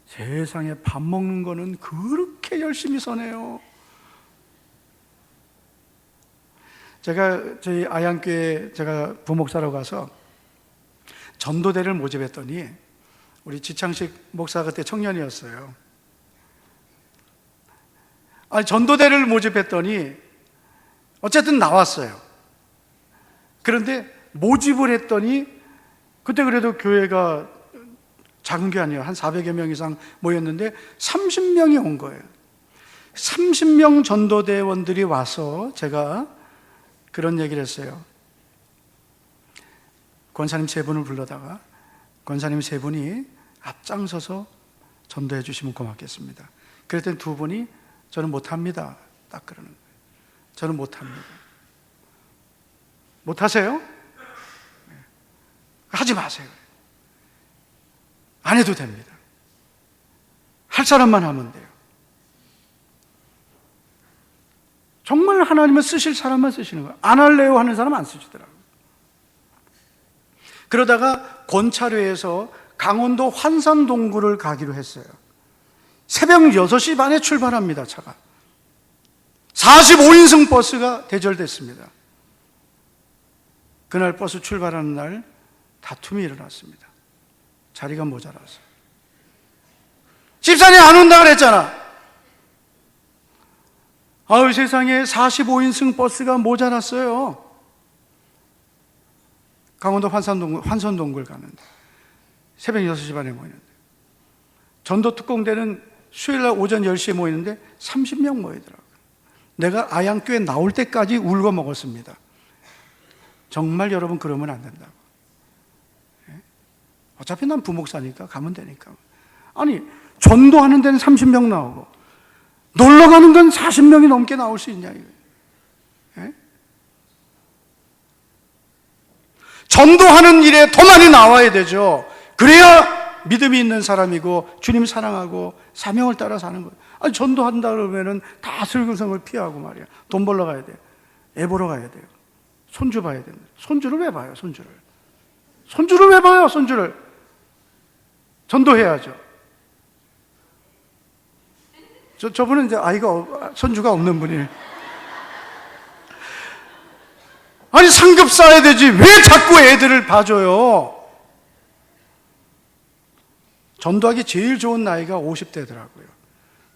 세상에 밥 먹는 거는 그렇게 열심히 써내요. 제가 저희 아양교회 제가 부목사로 가서 전도대를 모집했더니, 우리 지창식 목사 그때 청년이었어요. 전도대를 모집했더니 어쨌든 나왔어요. 그런데 모집을 했더니, 그때 그래도 교회가 작은 게 아니에요. 한 400여 명 이상 모였는데 30명이 온 거예요. 30명 전도대원들이 와서 제가 그런 얘기를 했어요. 권사님 3분을 불러다가 권사님 3분이 앞장서서 전도해 주시면 고맙겠습니다. 그랬더니 2분이 저는 못합니다. 딱 그러는 거예요. 저는 못합니다. 못하세요? 하지 마세요. 안 해도 됩니다. 할 사람만 하면 돼요. 정말 하나님은 쓰실 사람만 쓰시는 거예요. 안 할래요 하는 사람 안 쓰시더라고요. 그러다가 권차류에서 강원도 환산동굴을 가기로 했어요. 새벽 6시 반에 출발합니다. 차가 45인승 버스가 대절됐습니다. 그날 버스 출발하는 날 다툼이 일어났습니다. 자리가 모자라서. 집사님 안 온다 그랬잖아. 아유, 세상에 45인승 버스가 모자랐어요. 강원도 환선동굴 가는데 새벽 6시 반에 모이는데, 전도 특공대는 수요일날 오전 10시에 모이는데 30명 모이더라고요. 내가 아양교회 나올 때까지 울고 먹었습니다. 정말 여러분 그러면 안 된다고. 어차피 난 부목사니까 가면 되니까. 아니, 전도하는 데는 30명 나오고 놀러 가는 건 40명이 넘게 나올 수 있냐 이거예요. 전도하는 일에 더 많이 나와야 되죠. 그래야 믿음이 있는 사람이고 주님 사랑하고 사명을 따라 사는 거예요. 아니, 전도한다 그러면은 다 슬금성을 피하고 말이야. 돈 벌러 가야 돼요. 애 보러 가야 돼요. 손주 봐야 된다. 손주를 왜 봐요? 손주를 왜 봐요? 손주를 전도해야죠. 저분은 이제 손주가 없는 분이에요. 아니, 상급 쌓아야 되지 왜 자꾸 애들을 봐줘요? 전도하기 제일 좋은 나이가 50대더라고요.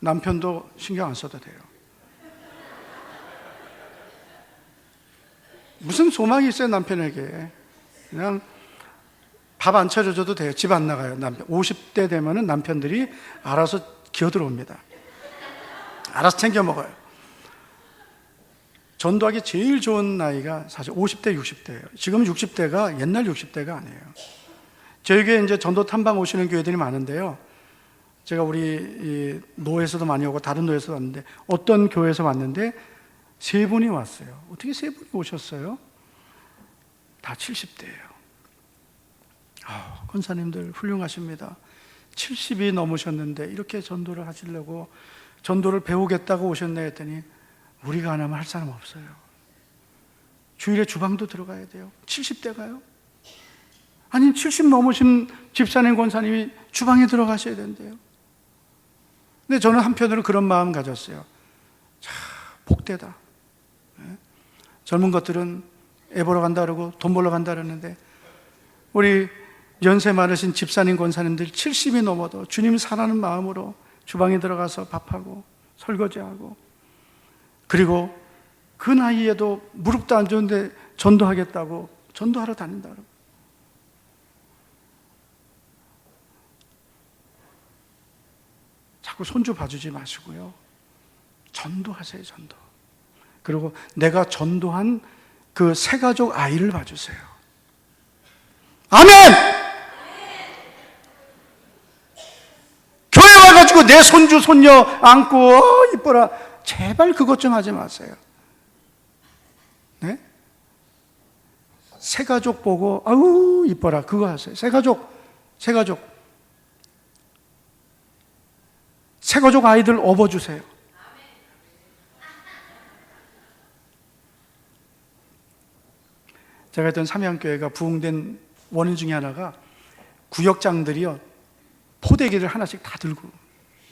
남편도 신경 안 써도 돼요. 무슨 소망이 있어요, 남편에게. 그냥 밥 안 차려줘도 돼요. 집 안 나가요, 남편. 50대 되면은 남편들이 알아서 기어들어옵니다. 알아서 챙겨 먹어요. 전도하기 제일 좋은 나이가 사실 50대, 60대예요. 지금 60대가 옛날 60대가 아니에요. 저희 교회 이제 전도 탐방 오시는 교회들이 많은데요. 제가 우리 노에서도 많이 오고 다른 노에서도 왔는데, 어떤 교회에서 왔는데 3분이 왔어요. 어떻게 3분이 오셨어요? 다 70대예요. 권사님들 훌륭하십니다. 70이 넘으셨는데 이렇게 전도를 하시려고 전도를 배우겠다고 오셨네 했더니, 우리가 안 하면 할 사람 없어요. 주일에 주방도 들어가야 돼요. 70대가요? 아니, 70 넘으신 집사님, 권사님이 주방에 들어가셔야 된대요. 근데 저는 한편으로 그런 마음 가졌어요. 자, 복되다. 젊은 것들은 애 보러 간다 그러고 돈 벌러 간다 그러는데, 우리 연세 많으신 집사님, 권사님들 70이 넘어도 주님 사랑하는 마음으로 주방에 들어가서 밥하고 설거지하고, 그리고 그 나이에도 무릎도 안 좋은데 전도하겠다고 전도하러 다닌다 그러고. 자꾸 손주 봐주지 마시고요, 전도하세요. 전도. 그리고 내가 전도한 그 새가족 아이를 봐주세요. 아멘! 교회 와가지고 내 손주 손녀 안고 이뻐라, 제발 그것 좀 하지 마세요. 네? 새가족 보고 아우 이뻐라 그거 하세요. 새가족 아이들 업어주세요. 제가 했던 삼양교회가 부흥된 원인 중에 하나가, 구역장들이요 포대기를 하나씩 다 들고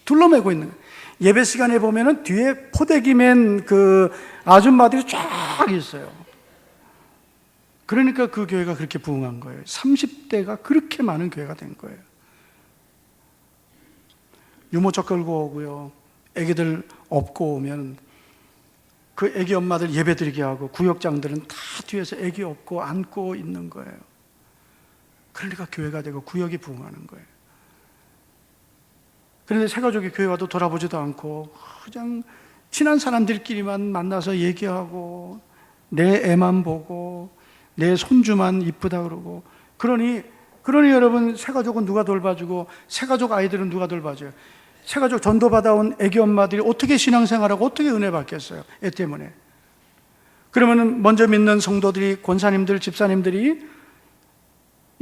둘러매고 있는 거예요. 예배 시간에 보면은 뒤에 포대기 맨 그 아줌마들이 쫙 있어요. 그러니까 그 교회가 그렇게 부흥한 거예요. 30대가 그렇게 많은 교회가 된 거예요. 유모차 끌고 오고요, 애기들 업고 오면 그 애기 엄마들 예배 드리게 하고, 구역장들은 다 뒤에서 애기 업고 안고 있는 거예요. 그러니까 교회가 되고 구역이 부흥하는 거예요. 그런데 새가족이 교회 와도 돌아보지도 않고 그냥 친한 사람들끼리만 만나서 얘기하고 내 애만 보고 내 손주만 이쁘다 그러고, 그러니 여러분, 새가족은 누가 돌봐주고 새가족 아이들은 누가 돌봐줘요? 새가족 전도 받아온 애기 엄마들이 어떻게 신앙생활하고 어떻게 은혜 받겠어요? 애 때문에. 그러면은 먼저 믿는 성도들이, 권사님들, 집사님들이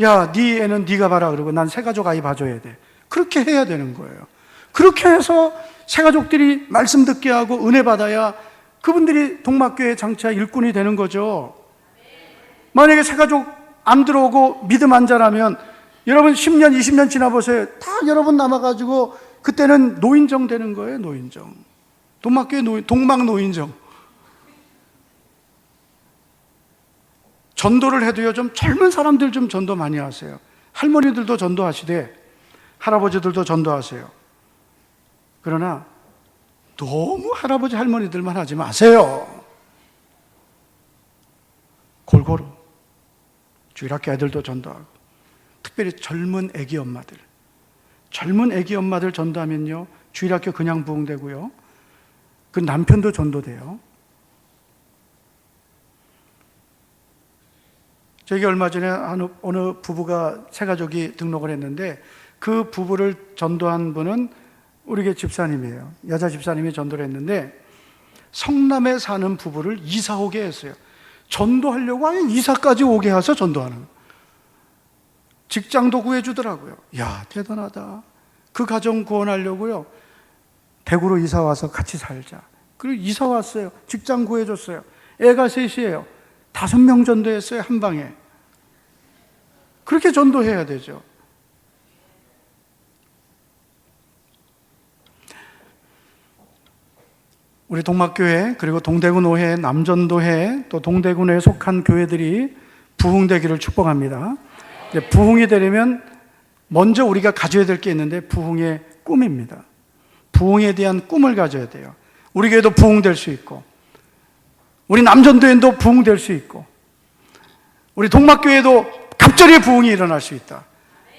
야, 네 애는 네가 봐라 그러고 난 새가족 아이 봐줘야 돼. 그렇게 해야 되는 거예요. 그렇게 해서 새가족들이 말씀 듣게 하고 은혜 받아야 그분들이 동막교회 장차 일꾼이 되는 거죠. 만약에 새가족 안 들어오고 믿음 안 자라면 여러분 10년, 20년 지나보세요. 다 여러분 남아가지고 그때는 노인정 되는 거예요. 노인정. 동막교회 동막 노인정. 전도를 해도요, 좀 젊은 사람들 좀 전도 많이 하세요. 할머니들도 전도하시되 할아버지들도 전도하세요. 그러나 너무 할아버지 할머니들만 하지 마세요. 골고루 주일학교 애들도 전도하고, 특별히 젊은 애기 엄마들 전도하면요, 주일학교 그냥 부흥되고요, 그 남편도 전도돼요. 저에게 얼마 전에 어느 부부가 새가족이 등록을 했는데, 그 부부를 전도한 분은 우리 교회 집사님이에요. 여자 집사님이 전도를 했는데 성남에 사는 부부를 이사 오게 했어요. 전도하려고 아예 이사까지 오게 해서 전도하는 거예요. 직장도 구해주더라고요. 야, 대단하다. 그 가정 구원하려고요, 대구로 이사 와서 같이 살자. 그리고 이사 왔어요. 직장 구해줬어요. 애가 셋이에요. 5명 전도했어요, 한 방에. 그렇게 전도해야 되죠. 우리 동막교회, 그리고 동대구노회, 남전도회, 또 동대구에 속한 교회들이 부흥되기를 축복합니다. 부흥이 되려면 먼저 우리가 가져야 될 게 있는데, 부흥의 꿈입니다. 부흥에 대한 꿈을 가져야 돼요. 우리 교회도 부흥될 수 있고, 우리 남전도회도 부흥될 수 있고, 우리 동막교회도 갑절의 부흥이 일어날 수 있다.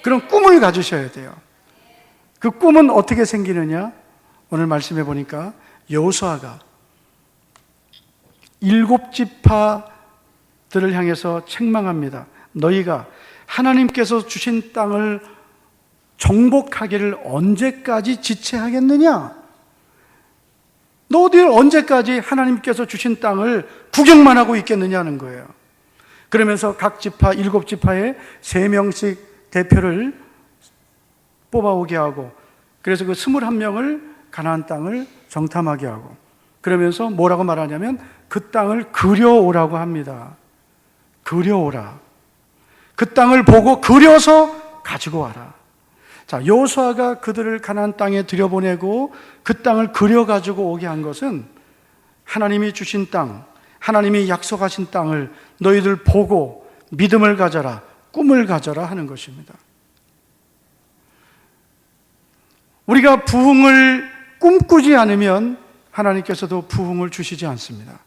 그런 꿈을 가지셔야 돼요. 그 꿈은 어떻게 생기느냐? 오늘 말씀해 보니까 여호수아가 7지파들을 향해서 책망합니다. 너희가 하나님께서 주신 땅을 정복하기를 언제까지 지체하겠느냐? 너희들 언제까지 하나님께서 주신 땅을 구경만 하고 있겠느냐는 거예요. 그러면서 각 지파, 7지파에 3명씩 대표를 뽑아오게 하고, 그래서 그 21명을 가나안 땅을 정탐하게 하고, 그러면서 뭐라고 말하냐면 그 땅을 그려오라고 합니다. 그려오라. 그 땅을 보고 그려서 가지고 와라. 자, 여호수아가 그들을 가나안 땅에 들여보내고 그 땅을 그려가지고 오게 한 것은, 하나님이 주신 땅, 하나님이 약속하신 땅을 너희들 보고 믿음을 가져라, 꿈을 가져라 하는 것입니다. 우리가 부흥을 꿈꾸지 않으면 하나님께서도 부흥을 주시지 않습니다.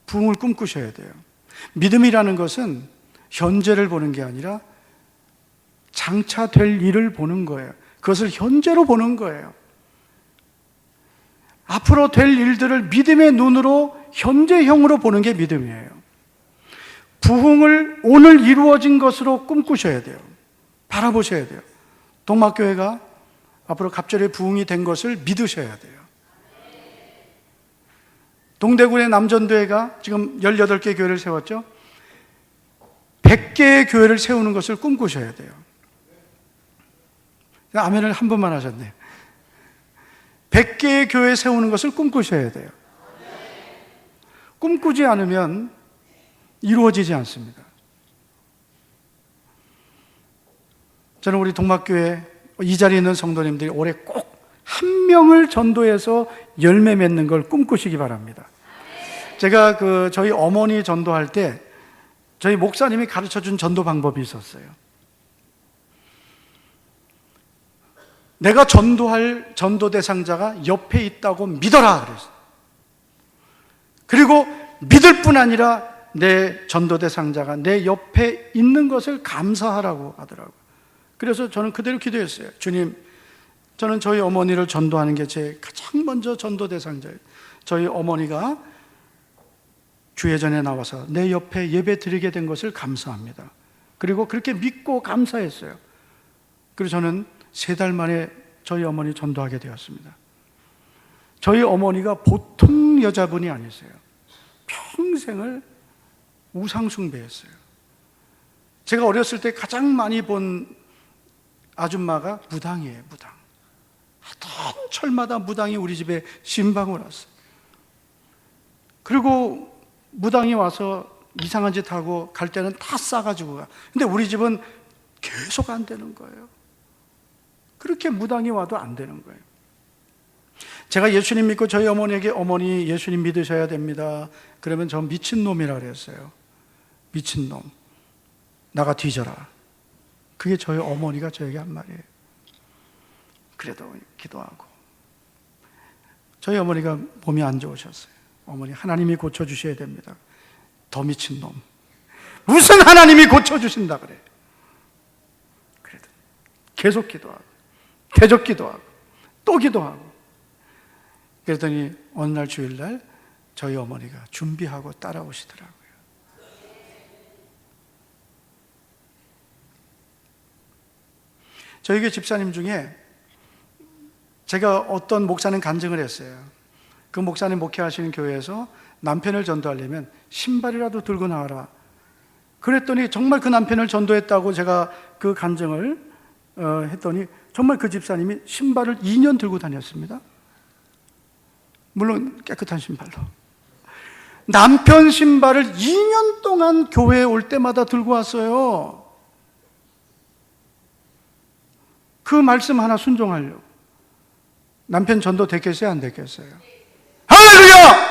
부흥을 꿈꾸셔야 돼요. 믿음이라는 것은 현재를 보는 게 아니라 장차 될 일을 보는 거예요. 그것을 현재로 보는 거예요. 앞으로 될 일들을 믿음의 눈으로, 현재형으로 보는 게 믿음이에요. 부흥을 오늘 이루어진 것으로 꿈꾸셔야 돼요. 바라보셔야 돼요. 동막교회가 앞으로 갑절의 부흥이 된 것을 믿으셔야 돼요. 동대구의 남전도회가 지금 18개 교회를 세웠죠. 100개의 교회를 세우는 것을 꿈꾸셔야 돼요. 아멘을 한 번만 하셨네요. 100개의 교회 세우는 것을 꿈꾸셔야 돼요. 꿈꾸지 않으면 이루어지지 않습니다. 저는 우리 동막교회 이 자리에 있는 성도님들이 올해 꼭 한 명을 전도해서 열매 맺는 걸 꿈꾸시기 바랍니다. 제가 저희 어머니 전도할 때 저희 목사님이 가르쳐준 전도 방법이 있었어요. 내가 전도할 전도 대상자가 옆에 있다고 믿어라 그랬어요. 그리고 믿을 뿐 아니라 내 전도 대상자가 내 옆에 있는 것을 감사하라고 하더라고요. 그래서 저는 그대로 기도했어요. 주님, 저는 저희 어머니를 전도하는 게 제 가장 먼저 전도 대상자예요. 저희 어머니가 주회전에 나와서 내 옆에 예배 드리게 된 것을 감사합니다. 그리고 그렇게 믿고 감사했어요. 그리고 저는 3달 만에 저희 어머니 전도하게 되었습니다. 저희 어머니가 보통 여자분이 아니세요. 평생을 우상숭배했어요. 제가 어렸을 때 가장 많이 본 아줌마가 무당이에요. 무당. 하던 철마다 무당이 우리 집에 신방을 왔어요. 그리고 무당이 와서 이상한 짓 하고 갈 때는 다 싸가지고 가. 근데 우리 집은 계속 안 되는 거예요. 그렇게 무당이 와도 안 되는 거예요. 제가 예수님 믿고 저희 어머니에게 어머니 예수님 믿으셔야 됩니다. 그러면 저 미친놈이라 그랬어요. 미친놈. 나가 뒤져라. 그게 저희 어머니가 저에게 한 말이에요. 그래도 기도하고. 저희 어머니가 몸이 안 좋으셨어요. 어머니 하나님이 고쳐주셔야 됩니다. 더 미친놈. 무슨 하나님이 고쳐주신다 그래. 그래도 계속 기도하고 계속 기도하고 또 기도하고. 그랬더니 어느 날 주일날 저희 어머니가 준비하고 따라오시더라고요. 저희 교회 집사님 중에 제가 어떤 목사님 간증을 했어요. 그 목사님 목회하시는 교회에서 남편을 전도하려면 신발이라도 들고 나와라. 그랬더니 정말 그 남편을 전도했다고 제가 그 간증을 했더니 정말 그 집사님이 신발을 2년 들고 다녔습니다. 물론 깨끗한 신발로. 남편 신발을 2년 동안 교회에 올 때마다 들고 왔어요. 그 말씀 하나 순종하려고. 남편 전도 됐겠어요? 안 됐겠어요? 할렐루야!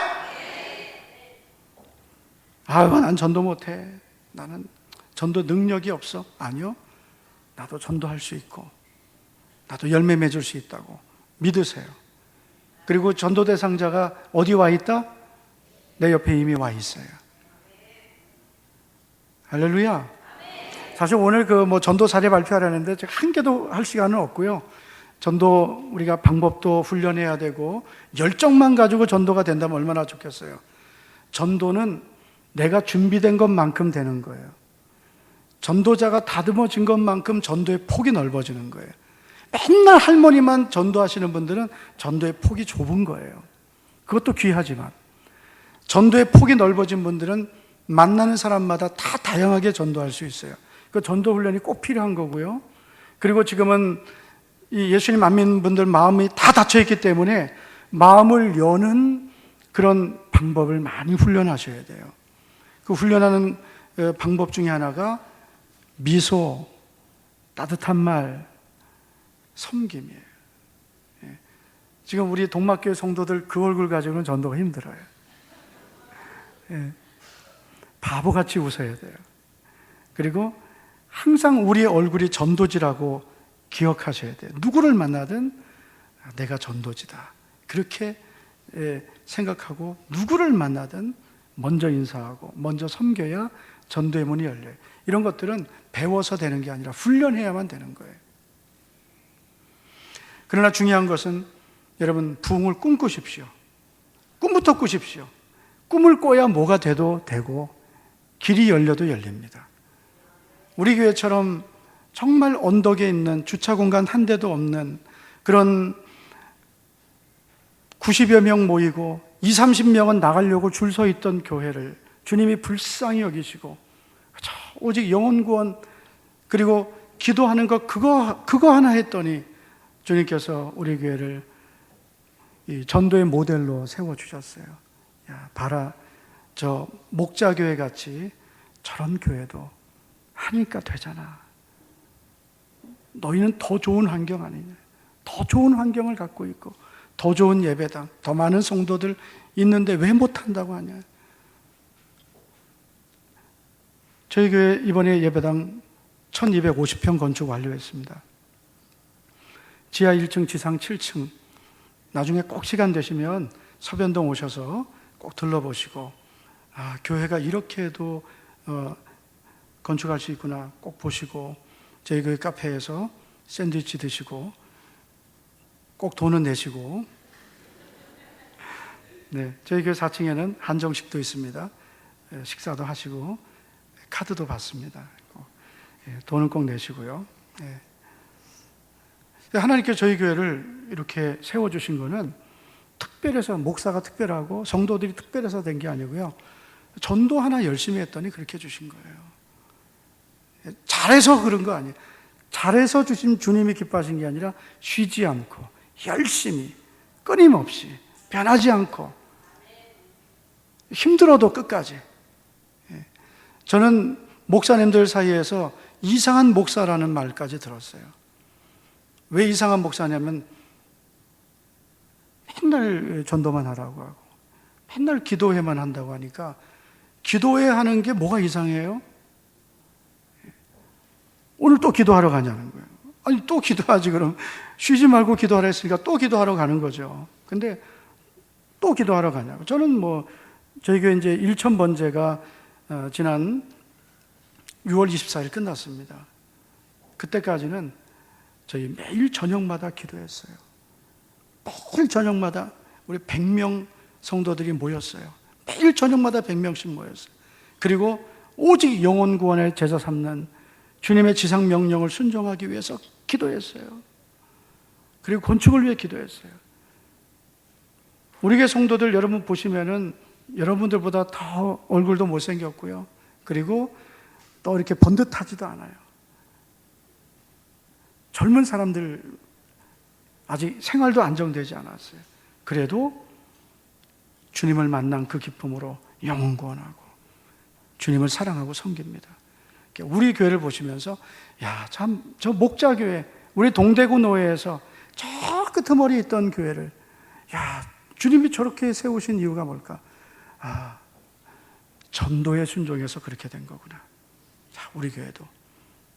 아유, 난 전도 못해. 나는 전도 능력이 없어. 아니요. 나도 전도할 수 있고 나도 열매 맺을 수 있다고 믿으세요. 그리고 전도 대상자가 어디 와 있다? 내 옆에 이미 와 있어요. 할렐루야. 사실 오늘 전도 사례 발표하려는데 제가 한 개도 할 시간은 없고요. 전도 우리가 방법도 훈련해야 되고 열정만 가지고 전도가 된다면 얼마나 좋겠어요. 전도는 내가 준비된 것만큼 되는 거예요. 전도자가 다듬어진 것만큼 전도의 폭이 넓어지는 거예요. 맨날 할머니만 전도하시는 분들은 전도의 폭이 좁은 거예요. 그것도 귀하지만 전도의 폭이 넓어진 분들은 만나는 사람마다 다 다양하게 전도할 수 있어요. 그 전도 훈련이 꼭 필요한 거고요. 그리고 지금은 이 예수님 안 믿는 분들 마음이 다 닫혀 있기 때문에 마음을 여는 그런 방법을 많이 훈련하셔야 돼요. 그 훈련하는 방법 중에 하나가 미소, 따뜻한 말, 섬김이에요. 지금 우리 동막교회 성도들 그 얼굴 가지고는 전도가 힘들어요. 바보같이 웃어야 돼요. 그리고 항상 우리의 얼굴이 전도지라고 기억하셔야 돼요. 누구를 만나든 내가 전도지다. 그렇게 생각하고 누구를 만나든 먼저 인사하고 먼저 섬겨야 전도의 문이 열려요. 이런 것들은 배워서 되는 게 아니라 훈련해야만 되는 거예요. 그러나 중요한 것은 여러분 부흥을 꿈꾸십시오. 꿈부터 꾸십시오. 꿈을 꿔야 뭐가 돼도 되고 길이 열려도 열립니다. 우리 교회처럼 정말 언덕에 있는 주차 공간 한 대도 없는 그런 90여 명 모이고 20, 30명은 나가려고 줄 서 있던 교회를 주님이 불쌍히 여기시고 오직 영혼 구원 그리고 기도하는 것 그거 하나 했더니 주님께서 우리 교회를 이 전도의 모델로 세워주셨어요. 야, 봐라, 저 목자교회 같이 저런 교회도 하니까 되잖아. 너희는 더 좋은 환경 아니냐? 더 좋은 환경을 갖고 있고 더 좋은 예배당, 더 많은 성도들 있는데 왜 못한다고 하냐? 저희 교회 이번에 예배당 1250평 건축 완료했습니다. 지하 1층, 지상 7층. 나중에 꼭 시간 되시면 서변동 오셔서 꼭 들러보시고 교회가 이렇게 해도 건축할 수 있구나 꼭 보시고 저희 교회 카페에서 샌드위치 드시고 꼭 돈은 내시고 저희 교회 4층에는 한정식도 있습니다. 식사도 하시고 카드도 받습니다. 돈은 꼭 내시고요. 하나님께서 저희 교회를 이렇게 세워주신 거는 특별해서 목사가 특별하고 성도들이 특별해서 된 게 아니고요. 전도 하나 열심히 했더니 그렇게 주신 거예요. 잘해서 그런 거 아니에요. 잘해서 주신 주님이 기뻐하신 게 아니라 쉬지 않고 열심히 끊임없이 변하지 않고 힘들어도 끝까지. 저는 목사님들 사이에서 이상한 목사라는 말까지 들었어요. 왜 이상한 목사냐면 맨날 전도만 하라고 하고 맨날 기도회만 한다고 하니까 기도회 하는 게 뭐가 이상해요? 오늘 또 기도하러 가냐는 거예요. 아니 또 기도하지 그럼 쉬지 말고 기도하라 했으니까 또 기도하러 가는 거죠. 근데 또 기도하러 가냐고. 저는 저희 교회 이제 1000번제가 지난 6월 24일 끝났습니다. 그때까지는 저희 매일 저녁마다 기도했어요. 매일 저녁마다 우리 100명 성도들이 모였어요. 매일 저녁마다 100명씩 모였어요. 그리고 오직 영혼 구원의 제자 삼는 주님의 지상 명령을 순종하기 위해서 기도했어요. 그리고 건축을 위해 기도했어요. 우리 교회 성도들 여러분 보시면은 여러분들보다 더 얼굴도 못생겼고요. 그리고 또 이렇게 번듯하지도 않아요. 젊은 사람들 아직 생활도 안정되지 않았어요. 그래도 주님을 만난 그 기쁨으로 영혼 구원하고 주님을 사랑하고 섬깁니다. 우리 교회를 보시면서 야, 참 저 목자교회 우리 동대구 노회에서 저 끄트머리 있던 교회를 야, 주님이 저렇게 세우신 이유가 뭘까? 아, 전도에 순종해서 그렇게 된 거구나. 자, 우리 교회도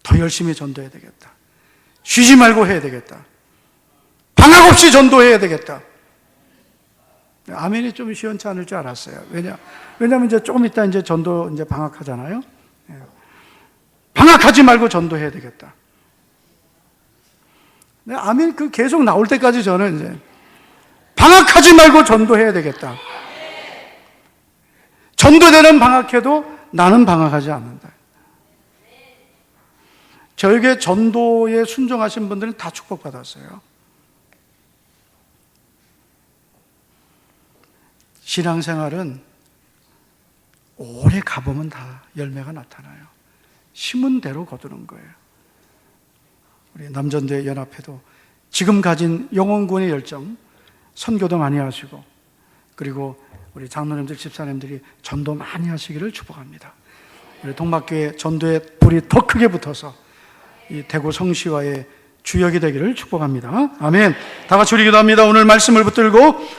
더 열심히 전도해야 되겠다. 쉬지 말고 해야 되겠다. 방학 없이 전도해야 되겠다. 아멘이 좀 시원치 않을 줄 알았어요. 왜냐하면 이제 조금 있다 이제 전도 이제 방학하잖아요. 방학하지 말고 전도해야 되겠다. 아멘 그 계속 나올 때까지 저는 이제 방학하지 말고 전도해야 되겠다. 전도되는 방학해도 나는 방학하지 않는다. 저에게 전도에 순종하신 분들은 다 축복받았어요. 신앙생활은 오래 가보면 다 열매가 나타나요. 심은 대로 거두는 거예요. 우리 남전대 연합회도 지금 가진 영혼구원의 열정, 선교도 많이 하시고 그리고 우리 장로님들, 집사님들이 전도 많이 하시기를 축복합니다. 우리 동막교회 전도의 불이 더 크게 붙어서 이 대구 성시와의 주역이 되기를 축복합니다. 아멘. 다 같이 우리 기도합니다. 오늘 말씀을 붙들고